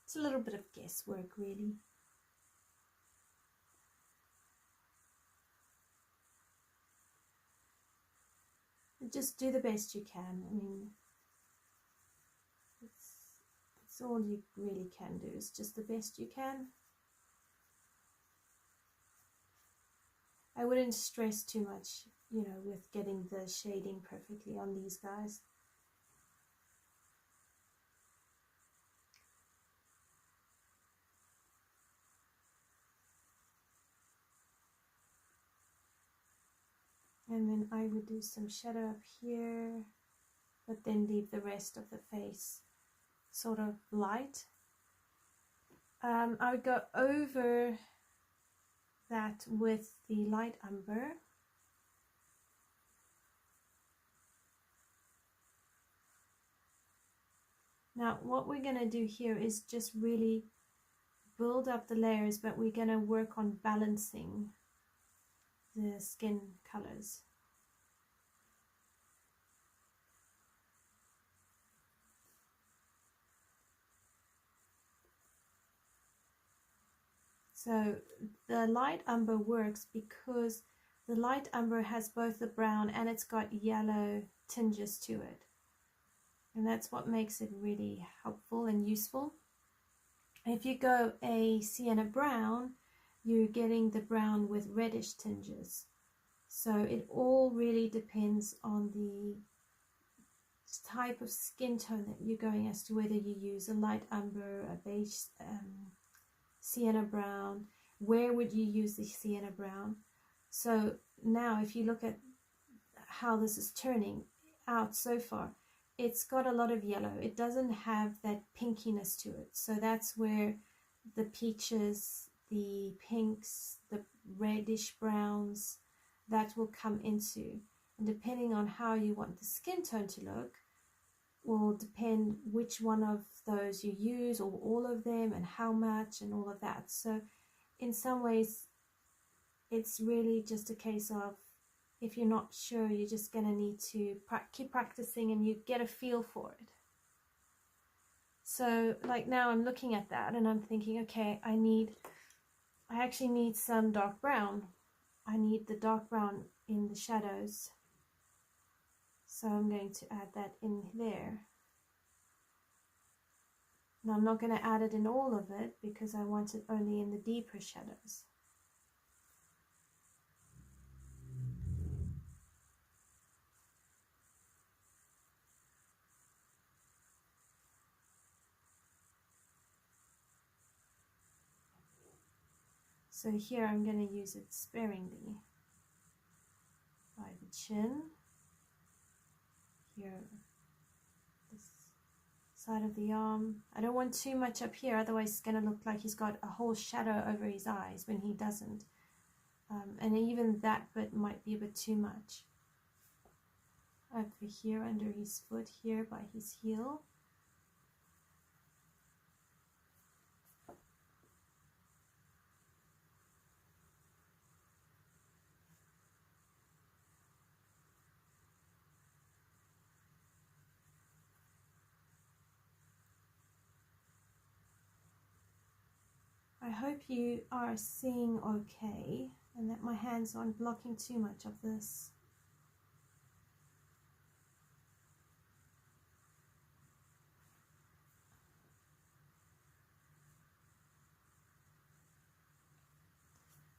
A: It's a little bit of guesswork, really. just do the best you can. I mean, it's all you really can do, is just the best you can. I wouldn't stress too much, you know, with getting the shading perfectly on these guys. And then I would do some shadow up here, but then leave the rest of the face sort of light. I would go over that with the light umber. Now what we're going to do here is just really build up the layers, but we're going to work on balancing the skin colors. So the light umber works because the light umber has both the brown and it's got yellow tinges to it. And that's what makes it really helpful and useful. If you go a sienna brown, you're getting the brown with reddish tinges. So it all really depends on the type of skin tone that you're going, as to whether you use a light umber, a beige, sienna brown. Where would you use the sienna brown? So now if you look at how this is turning out so far, it's got a lot of yellow. It doesn't have that pinkiness to it. So that's where the peaches, the pinks, the reddish browns, that will come into. And depending on how you want the skin tone to look, will depend which one of those you use, or all of them, and how much, and all of that. So in some ways, it's really just a case of, if you're not sure, you're just going to need to keep practicing and you get a feel for it. So like now I'm looking at that and I'm thinking, okay, I actually need some dark brown. I need the dark brown in the shadows. So I'm going to add that in there. Now I'm not going to add it in all of it because I want it only in the deeper shadows. So here I'm going to use it sparingly. By the chin, here, this side of the arm. I don't want too much up here, otherwise it's going to look like he's got a whole shadow over his eyes when he doesn't. And even that bit might be a bit too much. Over here under his foot, here by his heel. I hope you are seeing okay and that my hands aren't blocking too much of this.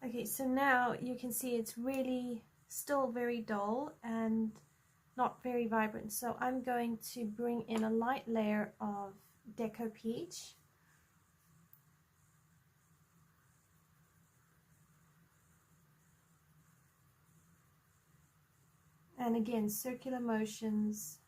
A: Okay, so now you can see it's really still very dull and not very vibrant. So I'm going to bring in a light layer of Deco Peach. And again, circular motions.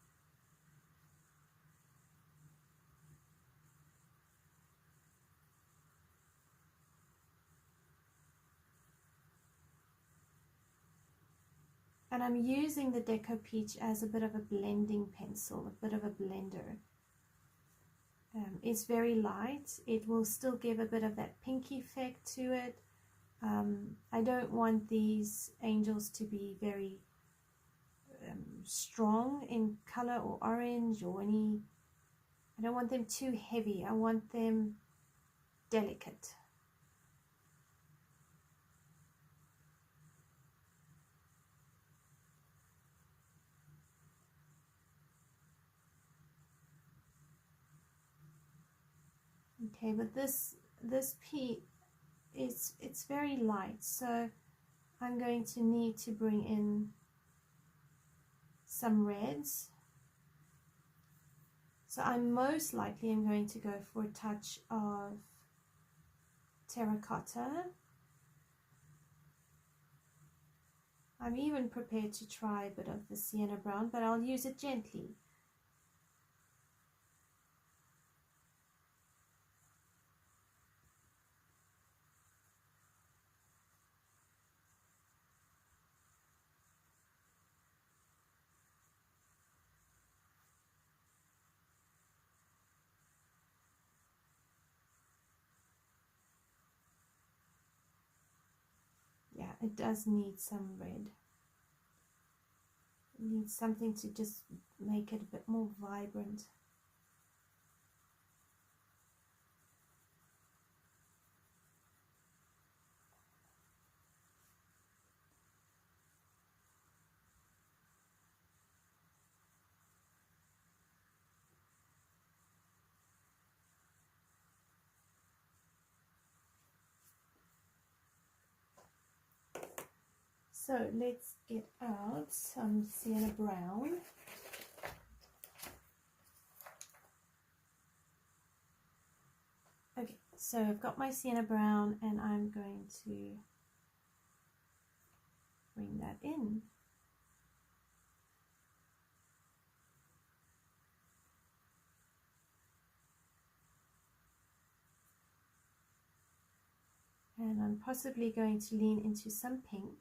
A: And I'm using the Deco Peach as a bit of a blending pencil, a bit of a blender. It's very light. It will still give a bit of that pink effect to it. I don't want these angels to be very strong in color or orange or any. I don't want them too heavy. I want them delicate. Okay, but this P it's very light, so I'm going to need to bring in some reds. So I'm most likely going to go for a touch of terracotta. I'm even prepared to try a bit of the sienna brown, but I'll use it gently. Yeah, it does need some red. It needs something to just make it a bit more vibrant. So let's get out some sienna brown. Okay, so I've got my sienna brown and I'm going to bring that in. And I'm possibly going to lean into some pink.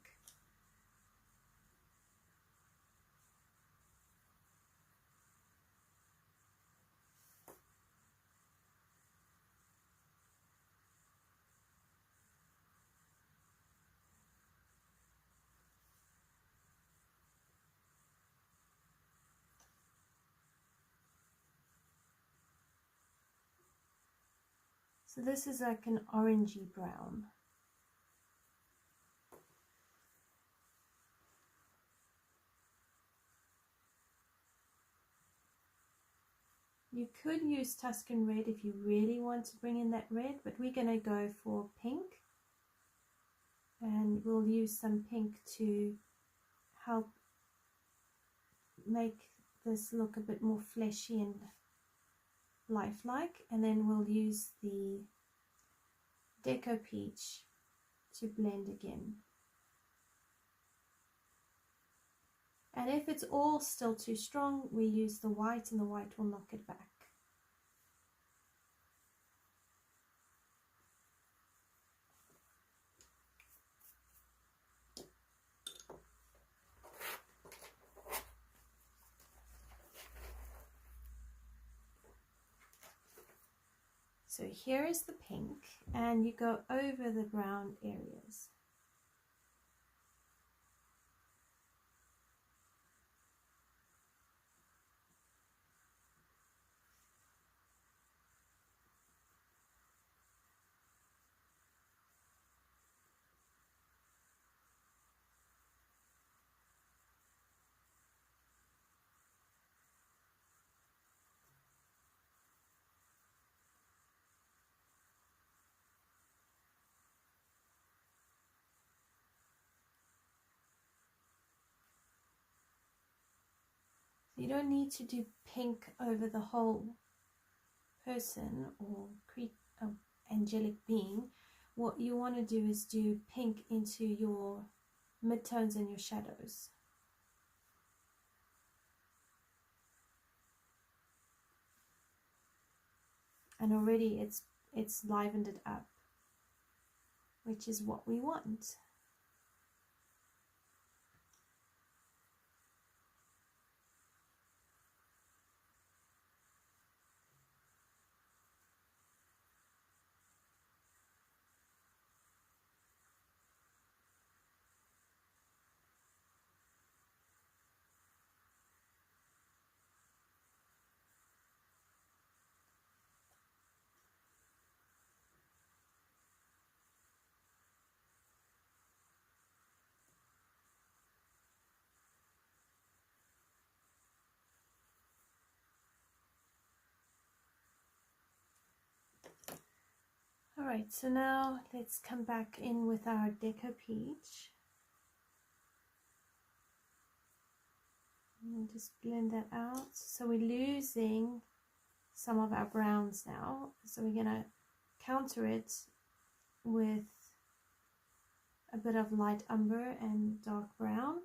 A: So this is like an orangey brown. You could use Tuscan Red if you really want to bring in that red, but we're going to go for pink. And we'll use some pink to help make this look a bit more fleshy and lifelike. And then we'll use the Deco Peach to blend again. And if it's all still too strong, we use the white and the white will knock it back. So here is the pink, and you go over the brown areas. You don't need to do pink over the whole person or angelic being. What you want to do is do pink into your midtones and your shadows. And already it's livened it up, which is what we want. Alright, so now let's come back in with our Deco Peach. And just blend that out. So we're losing some of our browns now. So we're going to counter it with a bit of light umber and dark brown.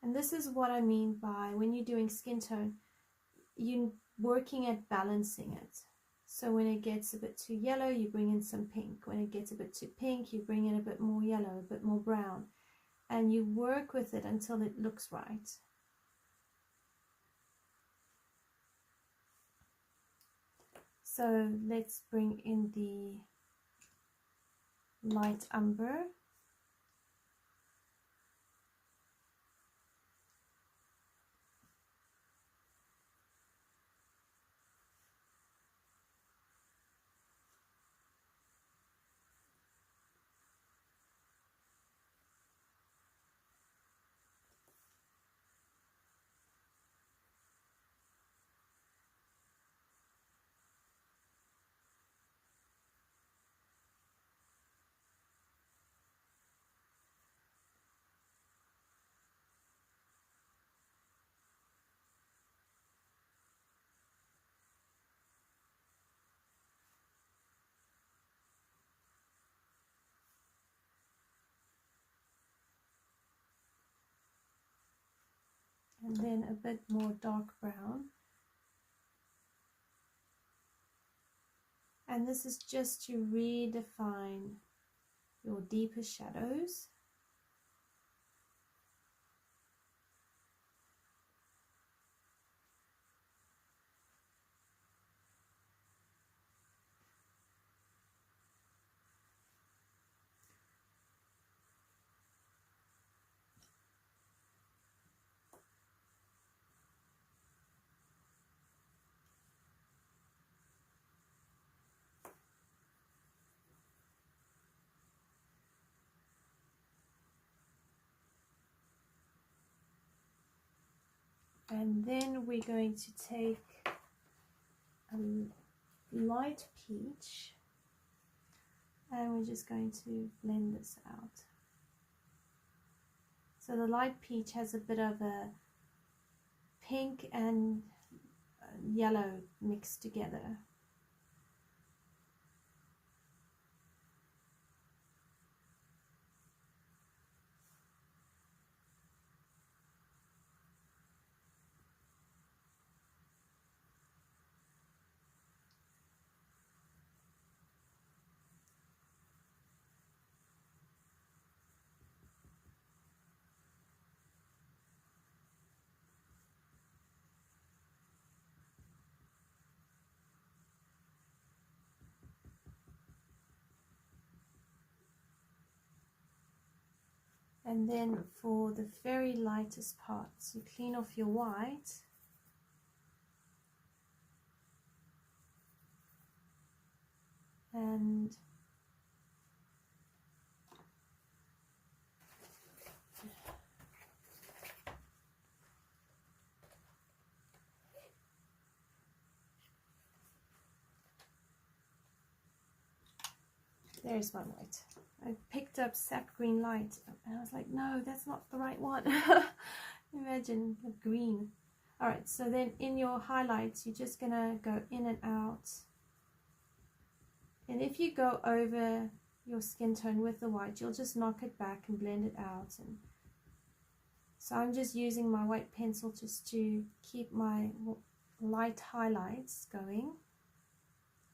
A: And this is what I mean by when you're doing skin tone, you're working at balancing it. So when it gets a bit too yellow, you bring in some pink. When it gets a bit too pink, you bring in a bit more yellow, a bit more brown. And you work with it until it looks right. So let's bring in the light umber. And then a bit more dark brown. And this is just to redefine your deeper shadows. And then we're going to take a light peach and we're just going to blend this out. So the light peach has a bit of a pink and yellow mixed together. And then for the very lightest parts, you clean off your white and there's my white. I picked up sap green light and I was like, no, that's not the right one. Imagine the green. Alright, so then in your highlights, you're just gonna go in and out. And if you go over your skin tone with the white, you'll just knock it back and blend it out. And so I'm just using my white pencil just to keep my light highlights going.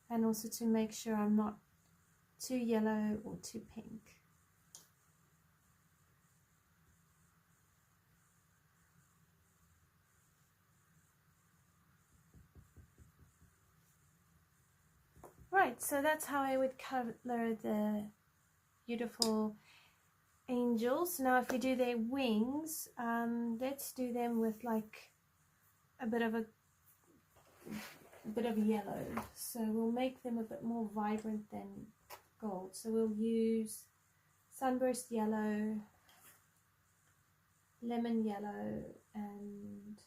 A: And also to make sure I'm not too yellow or too pink. Right, so that's how I would color the beautiful angels. Now if we do their wings, let's do them with like a bit of yellow. So we'll make them a bit more vibrant than gold. So we'll use Sunburst yellow, lemon yellow, and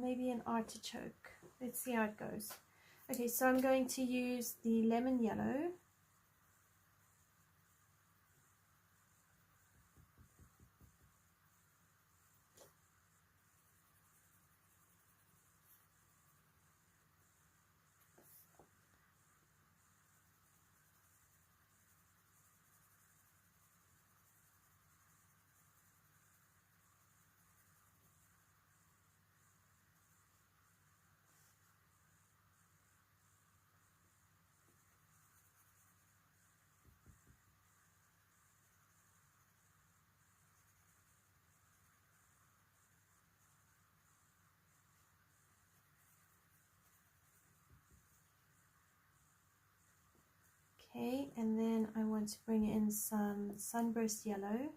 A: maybe an artichoke. Let's see how it goes. Okay, so I'm going to use the lemon yellow. Okay, and then I want to bring in some Sunburst yellow.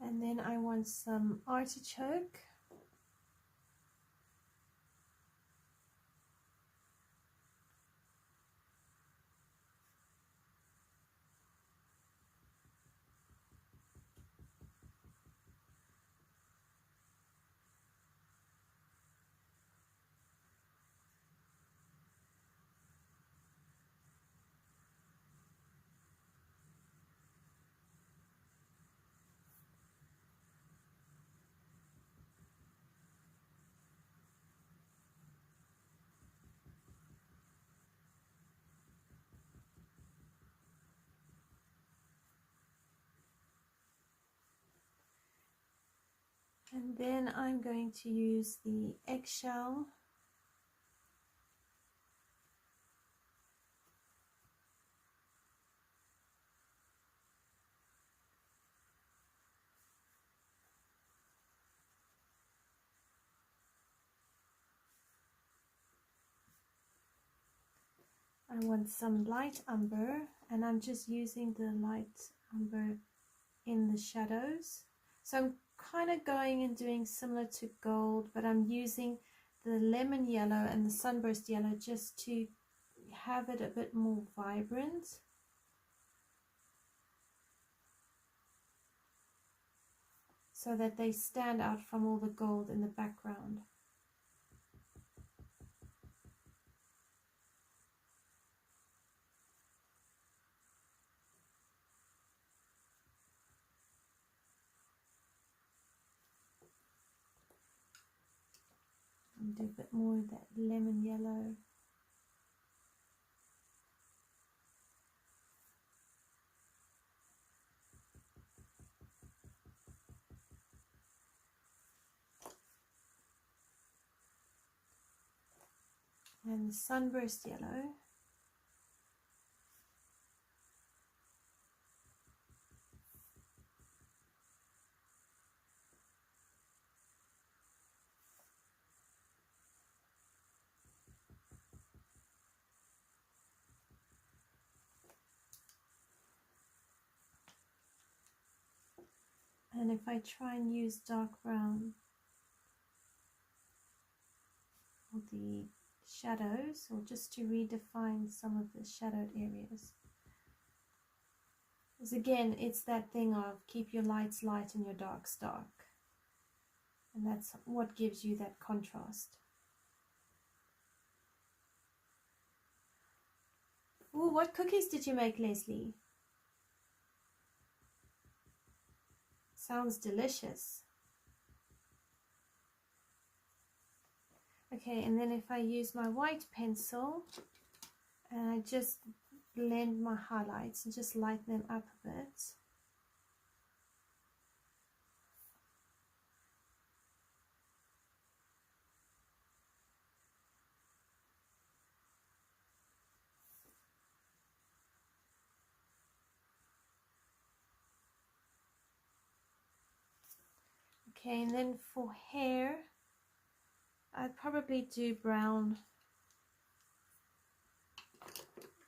A: And then I want some artichoke. And then I'm going to use the eggshell. I want some light umber, and I'm just using the light umber in the shadows. So I'm kind of going and doing similar to gold, but I'm using the lemon yellow and the sunburst yellow just to have it a bit more vibrant. So that they stand out from all the gold in the background. And do a bit more of that lemon yellow. And sunburst yellow. And if I try and use dark brown for the shadows, or just to redefine some of the shadowed areas. Because again, it's that thing of keep your lights light and your darks dark. And that's what gives you that contrast. Ooh, what cookies did you make, Leslie? Sounds delicious. Okay, and then if I use my white pencil and I just blend my highlights and just lighten them up a bit. Okay, and then for hair, I'd probably do brown.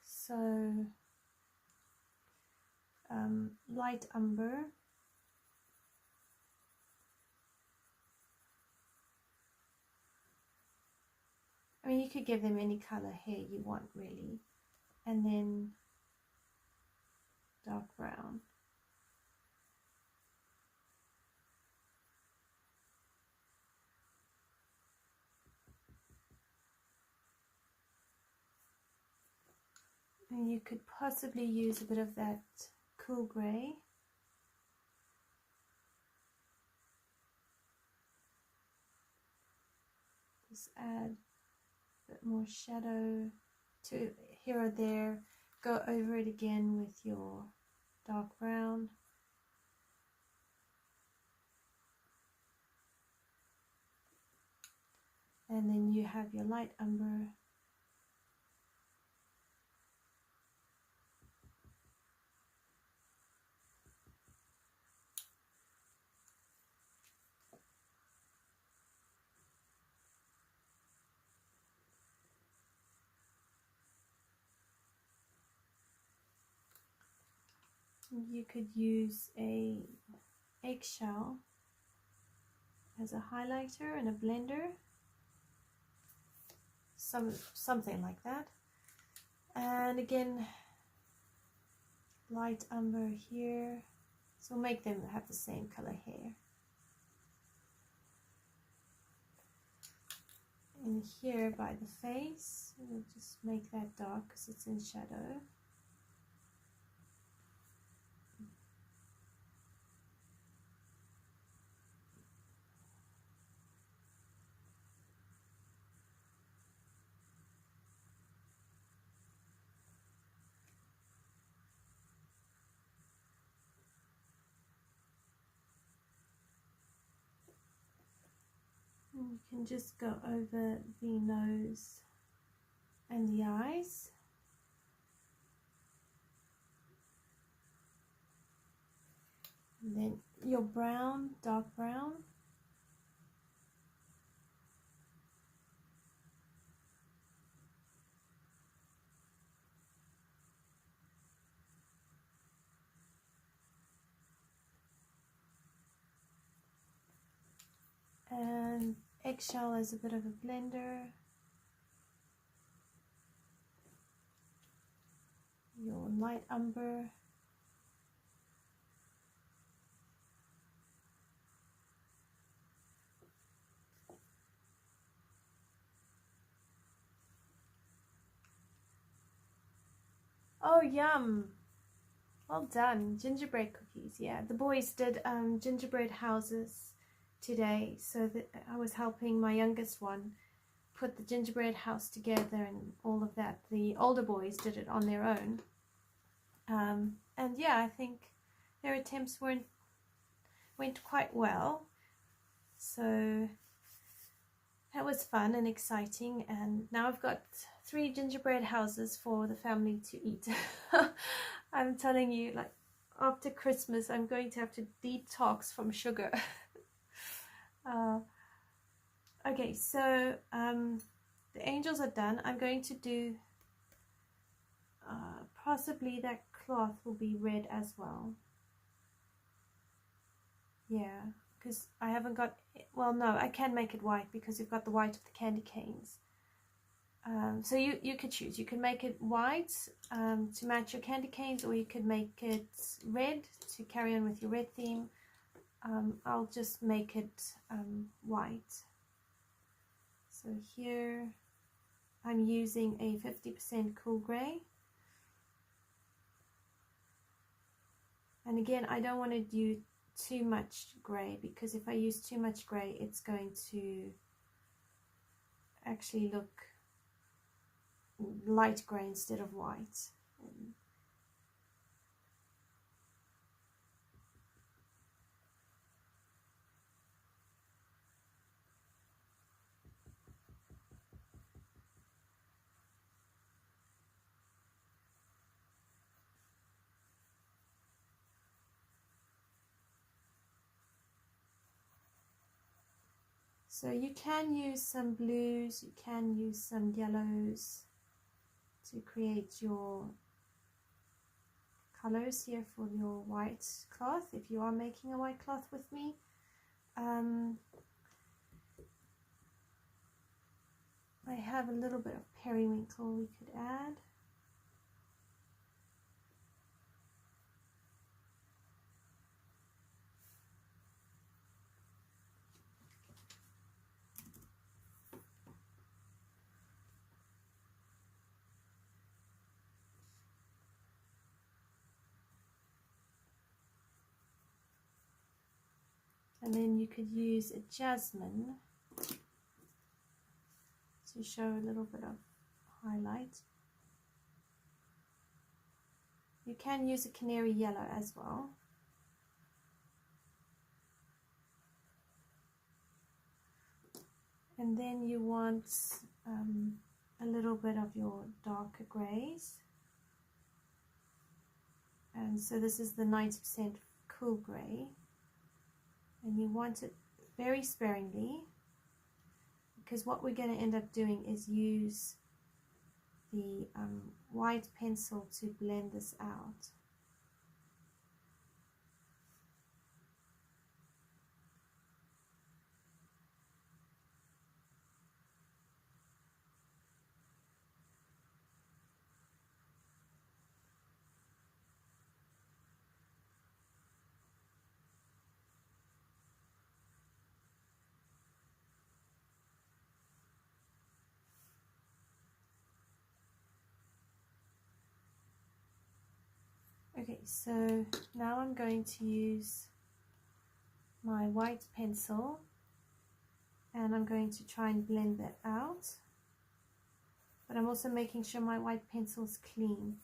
A: So light umber. I mean, you could give them any color hair you want, really. And then dark brown. And you could possibly use a bit of that cool grey. Just add a bit more shadow to here or there. Go over it again with your dark brown. And then you have your light umber. You could use a eggshell as a highlighter and a blender, something like that. And again, light umber here, so make them have the same color hair. And here by the face, we'll just make that dark because it's in shadow. You can just go over the nose and the eyes. And then your brown, dark brown. And eggshell is a bit of a blender. Your light umber. Oh, yum! Well done. Gingerbread cookies. Yeah, the boys did gingerbread houses today, so that I was helping my youngest one put the gingerbread house together and all of that. The older boys did it on their own, and yeah, I think their attempts went quite well, so that was fun and exciting. And now I've got 3 gingerbread houses for the family to eat. I'm telling you, like, after Christmas I'm going to have to detox from sugar. Okay, so the angels are done. I'm going to do possibly that cloth will be red as well. Yeah, because I haven't got, well, no, I can make it white because you've got the white of the candy canes. So you could choose. You can make it white to match your candy canes, or you could make it red to carry on with your red theme. I'll just make it white. So here I'm using a 50% cool grey. And again, I don't want to do too much grey, because if I use too much grey, it's going to actually look light grey instead of white. So you can use some blues, you can use some yellows to create your colors here for your white cloth, if you are making a white cloth with me. I have a little bit of periwinkle we could add. And then you could use a jasmine to show a little bit of highlight. You can use a canary yellow as well. And then you want a little bit of your darker grays. And so this is the 90% cool gray. And you want it very sparingly, because what we're going to end up doing is use the white pencil to blend this out. Okay, so now I'm going to use my white pencil and I'm going to try and blend that out, but I'm also making sure my white pencil is clean.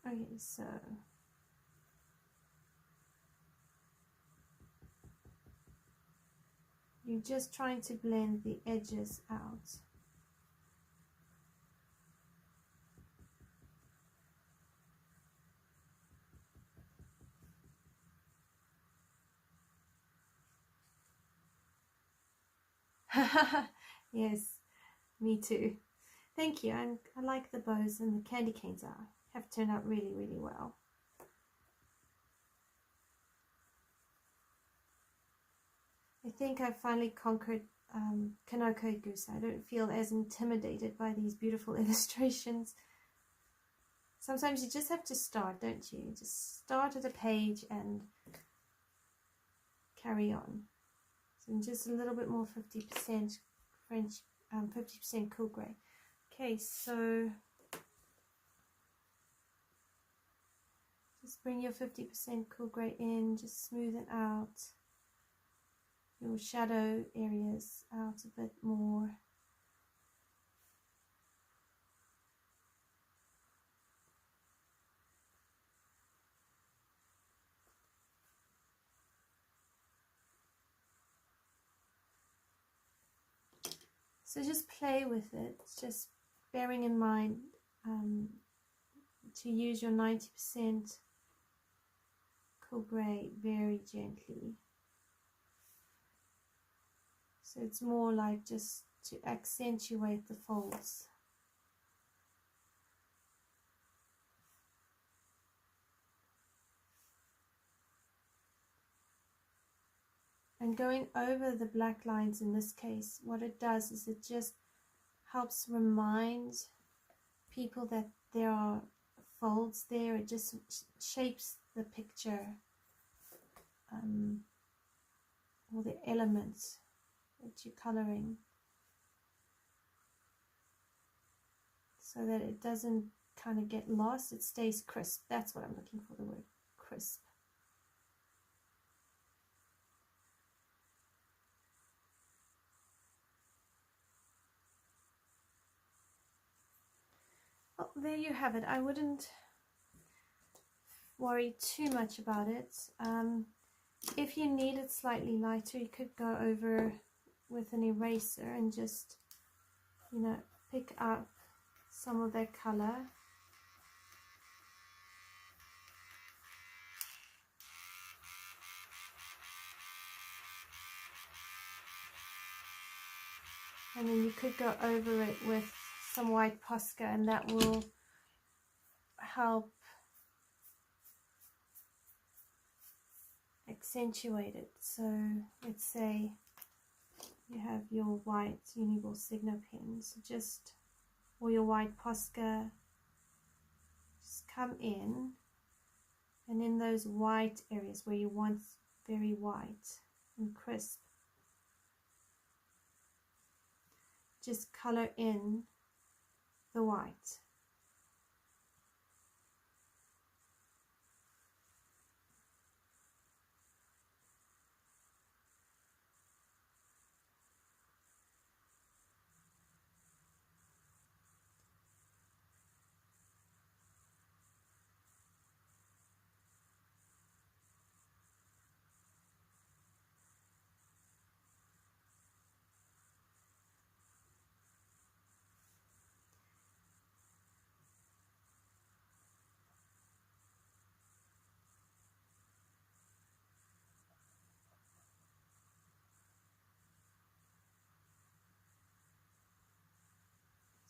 A: Okay, so you're just trying to blend the edges out. Yes, me too. Thank you. And I like the bows, and the candy canes have turned out really, really well. I think I've finally conquered Kanoka Egusa. I don't feel as intimidated by these beautiful illustrations. Sometimes you just have to start, don't you? Just start at a page and carry on. So just a little bit more 50% French, 50% cool grey. Okay, so just bring your 50% cool grey in, just smoothen out your shadow areas out a bit more. So just play with it, just bearing in mind to use your 90% cool grey very gently. So it's more like just to accentuate the folds. And going over the black lines in this case, what it does is it just helps remind people that there are folds there. It just shapes the picture, or the elements that you're coloring, so that it doesn't kind of get lost. It stays crisp. That's what I'm looking for, the word crisp. Well, there you have it. I wouldn't worry too much about it. If you need it slightly lighter, you could go over with an eraser and just, you know, pick up some of that color. and then you could go over it with some white Posca, and that will help accentuate it. So let's say you have your white Uniball Signo pens, just, or your white Posca, just come in, and in those white areas where you want very white and crisp, just color in the white.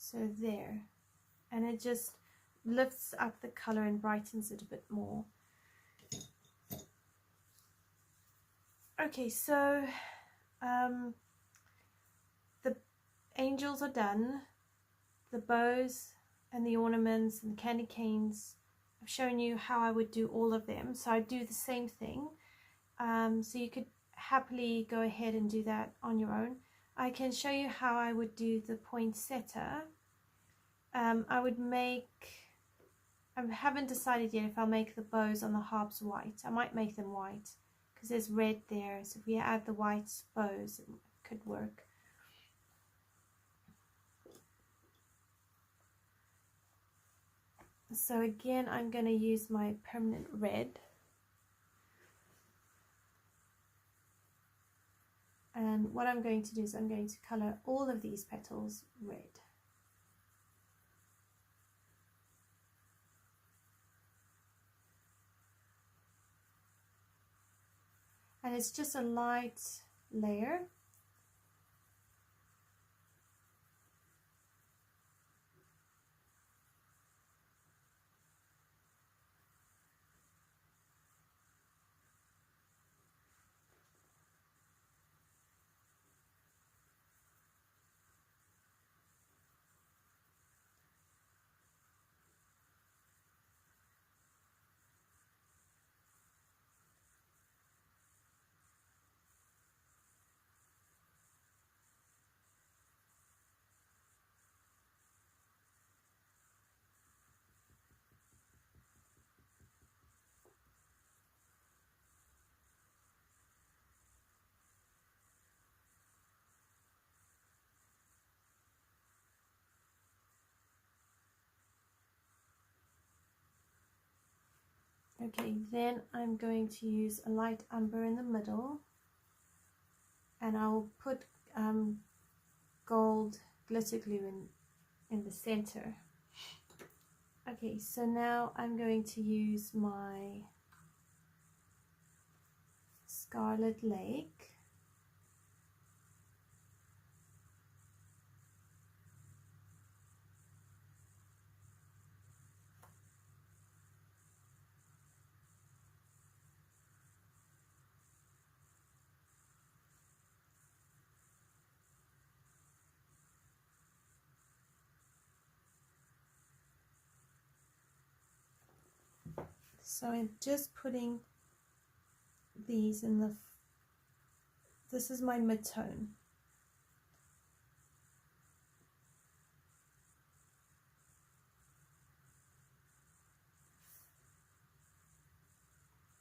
A: So there, and it just lifts up the color and brightens it a bit more. Okay, so the angels are done, the bows and the ornaments and the candy canes. I've shown you how I would do all of them, so I do the same thing. So you could happily go ahead and do that on your own. I can show you how I would do the poinsettia. I would make, I haven't decided yet if I'll make the bows on the harps white. I might make them white because there's red there, so if we add the white bows it could work. So again, I'm going to use my permanent red, and what I'm going to do is I'm going to color all of these petals red. And it's just a light layer. Okay, then I'm going to use a light umber in the middle, and I'll put gold glitter glue in the center. Okay, so now I'm going to use my Scarlet Lake. So I'm just putting these in the, this is my mid-tone.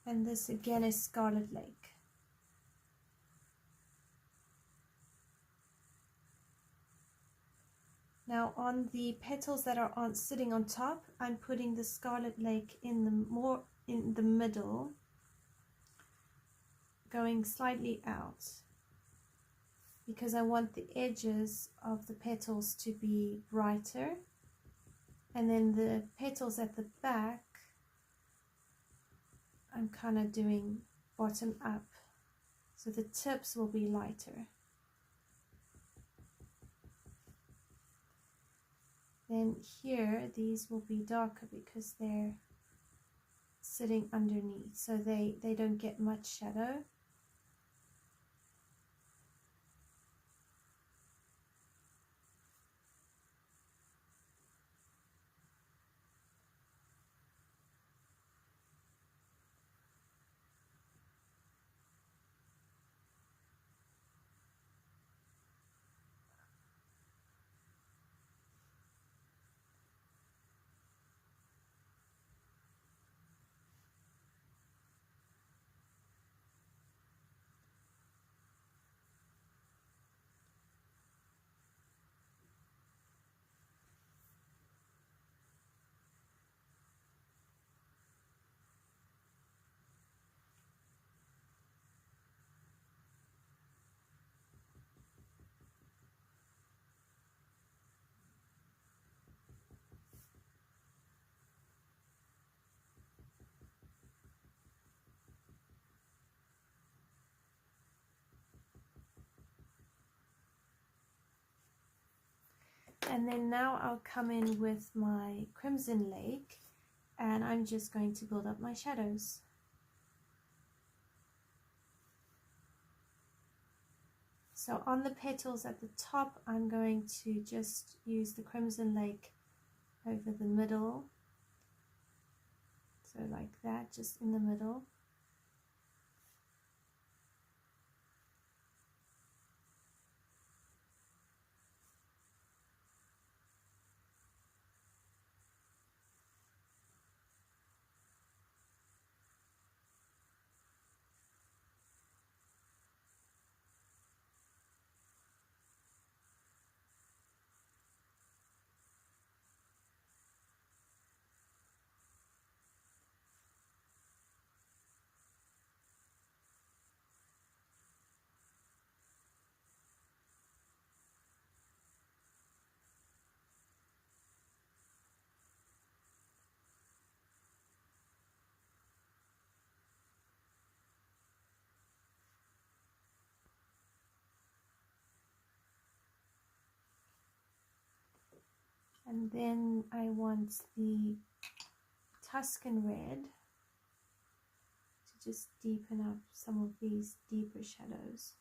A: And this again is Scarlet Lake. Now on the petals that are sitting on top, I'm putting the Scarlet Lake in the middle, going slightly out, because I want the edges of the petals to be brighter, and then the petals at the back I'm kind of doing bottom up, so the tips will be lighter. Then here, these will be darker because they're sitting underneath, so they don't get much shadow. And then now I'll come in with my Crimson Lake, and I'm just going to build up my shadows. So on the petals at the top, I'm going to just use the Crimson Lake over the middle. So like that, just in the middle. And then I want the Tuscan Red to just deepen up some of these deeper shadows.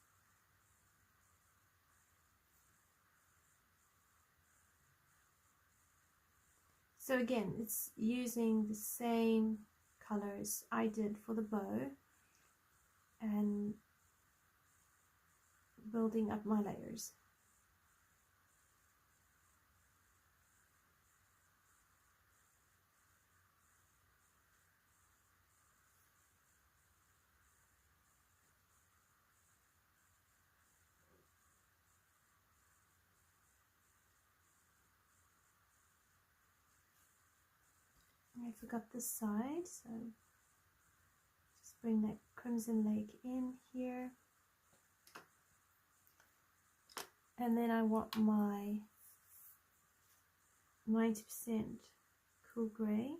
A: So again, it's using the same colors I did for the bow and building up my layers. I forgot this side, so just bring that Crimson Lake in here. And then I want my 90% cool grey.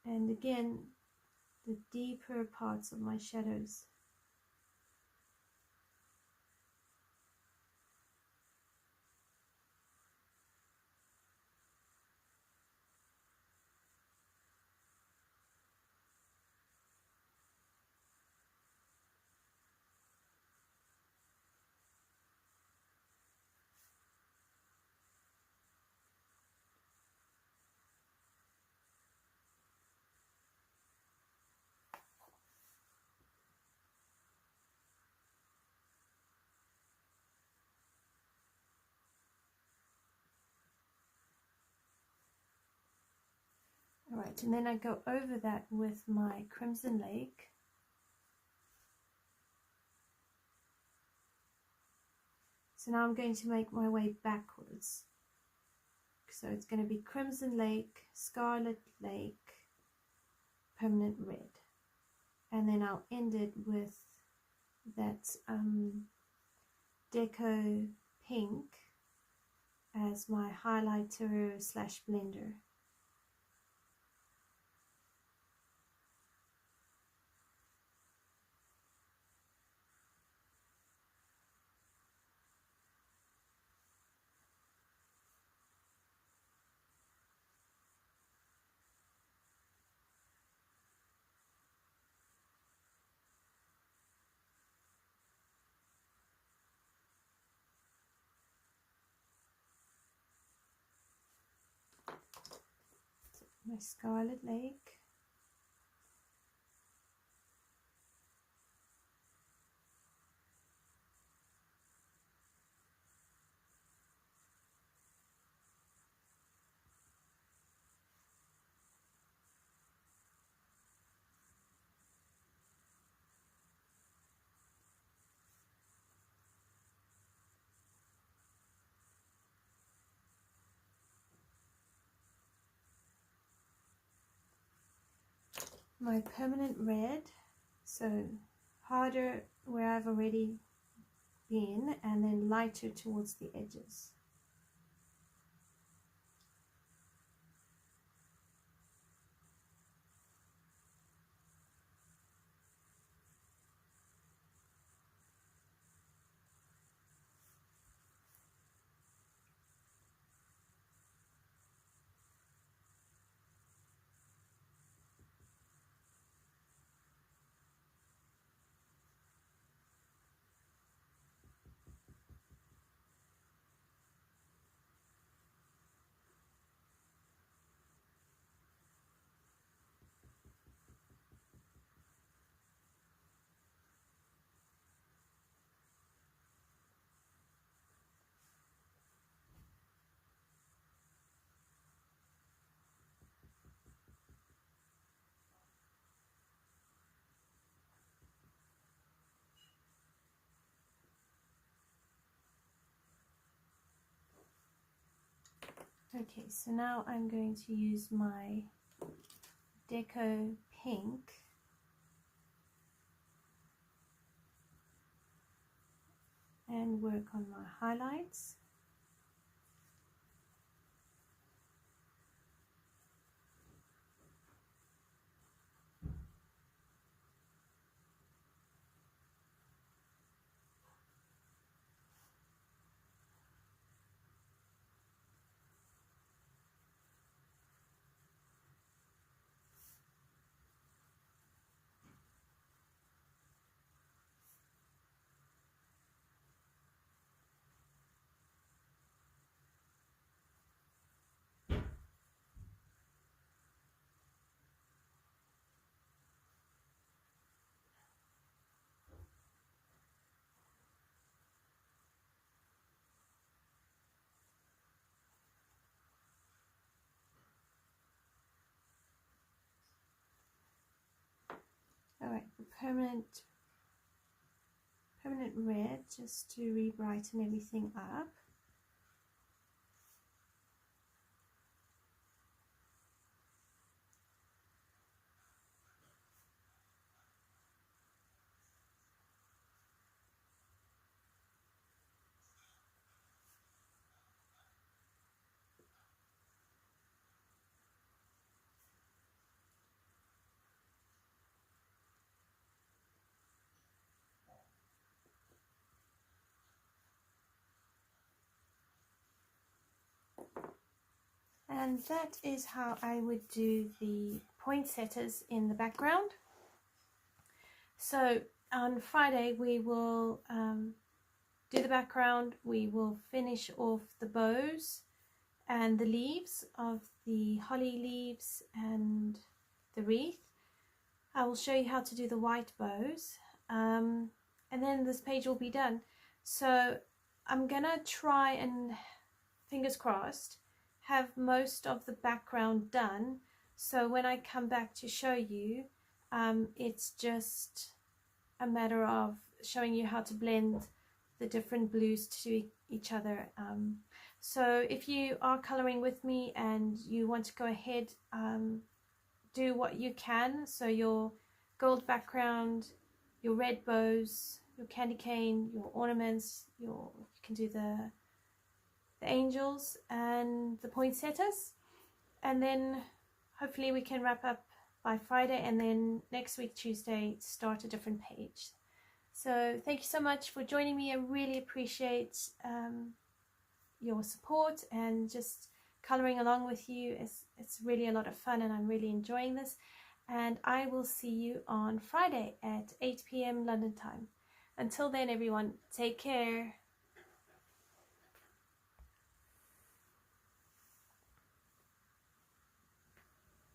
A: And again, the deeper parts of my shadows. Alright, and then I go over that with my Crimson Lake. So now I'm going to make my way backwards. So it's going to be Crimson Lake, Scarlet Lake, Permanent Red. And then I'll end it with that Deco Pink as my highlighter / blender. my Scarlet Lake. My permanent red, so harder where I've already been and then lighter towards the edges. Okay, so now I'm going to use my Deco pink and work on my highlights. Alright, the permanent red, just to re-brighten everything up. And that is how I would do the poinsettias in the background. So on Friday we will do the background, we will finish off the bows and the leaves of the holly leaves and the wreath. I will show you how to do the white bows, and then this page will be done. So I'm gonna try and, fingers crossed, have most of the background done, so when I come back to show you, it's just a matter of showing you how to blend the different blues to each other. So if you are coloring with me and you want to go ahead, do what you can. So your gold background, your red bows, your candy cane, your ornaments, you can do the angels and the poinsettias, and then hopefully we can wrap up by Friday, and then next week Tuesday start a different page. So thank you so much for joining me. I really appreciate your support and just coloring along with you. It's really a lot of fun and I'm really enjoying this, and I will see you on Friday at 8 p.m. London time. Until then, everyone, take care.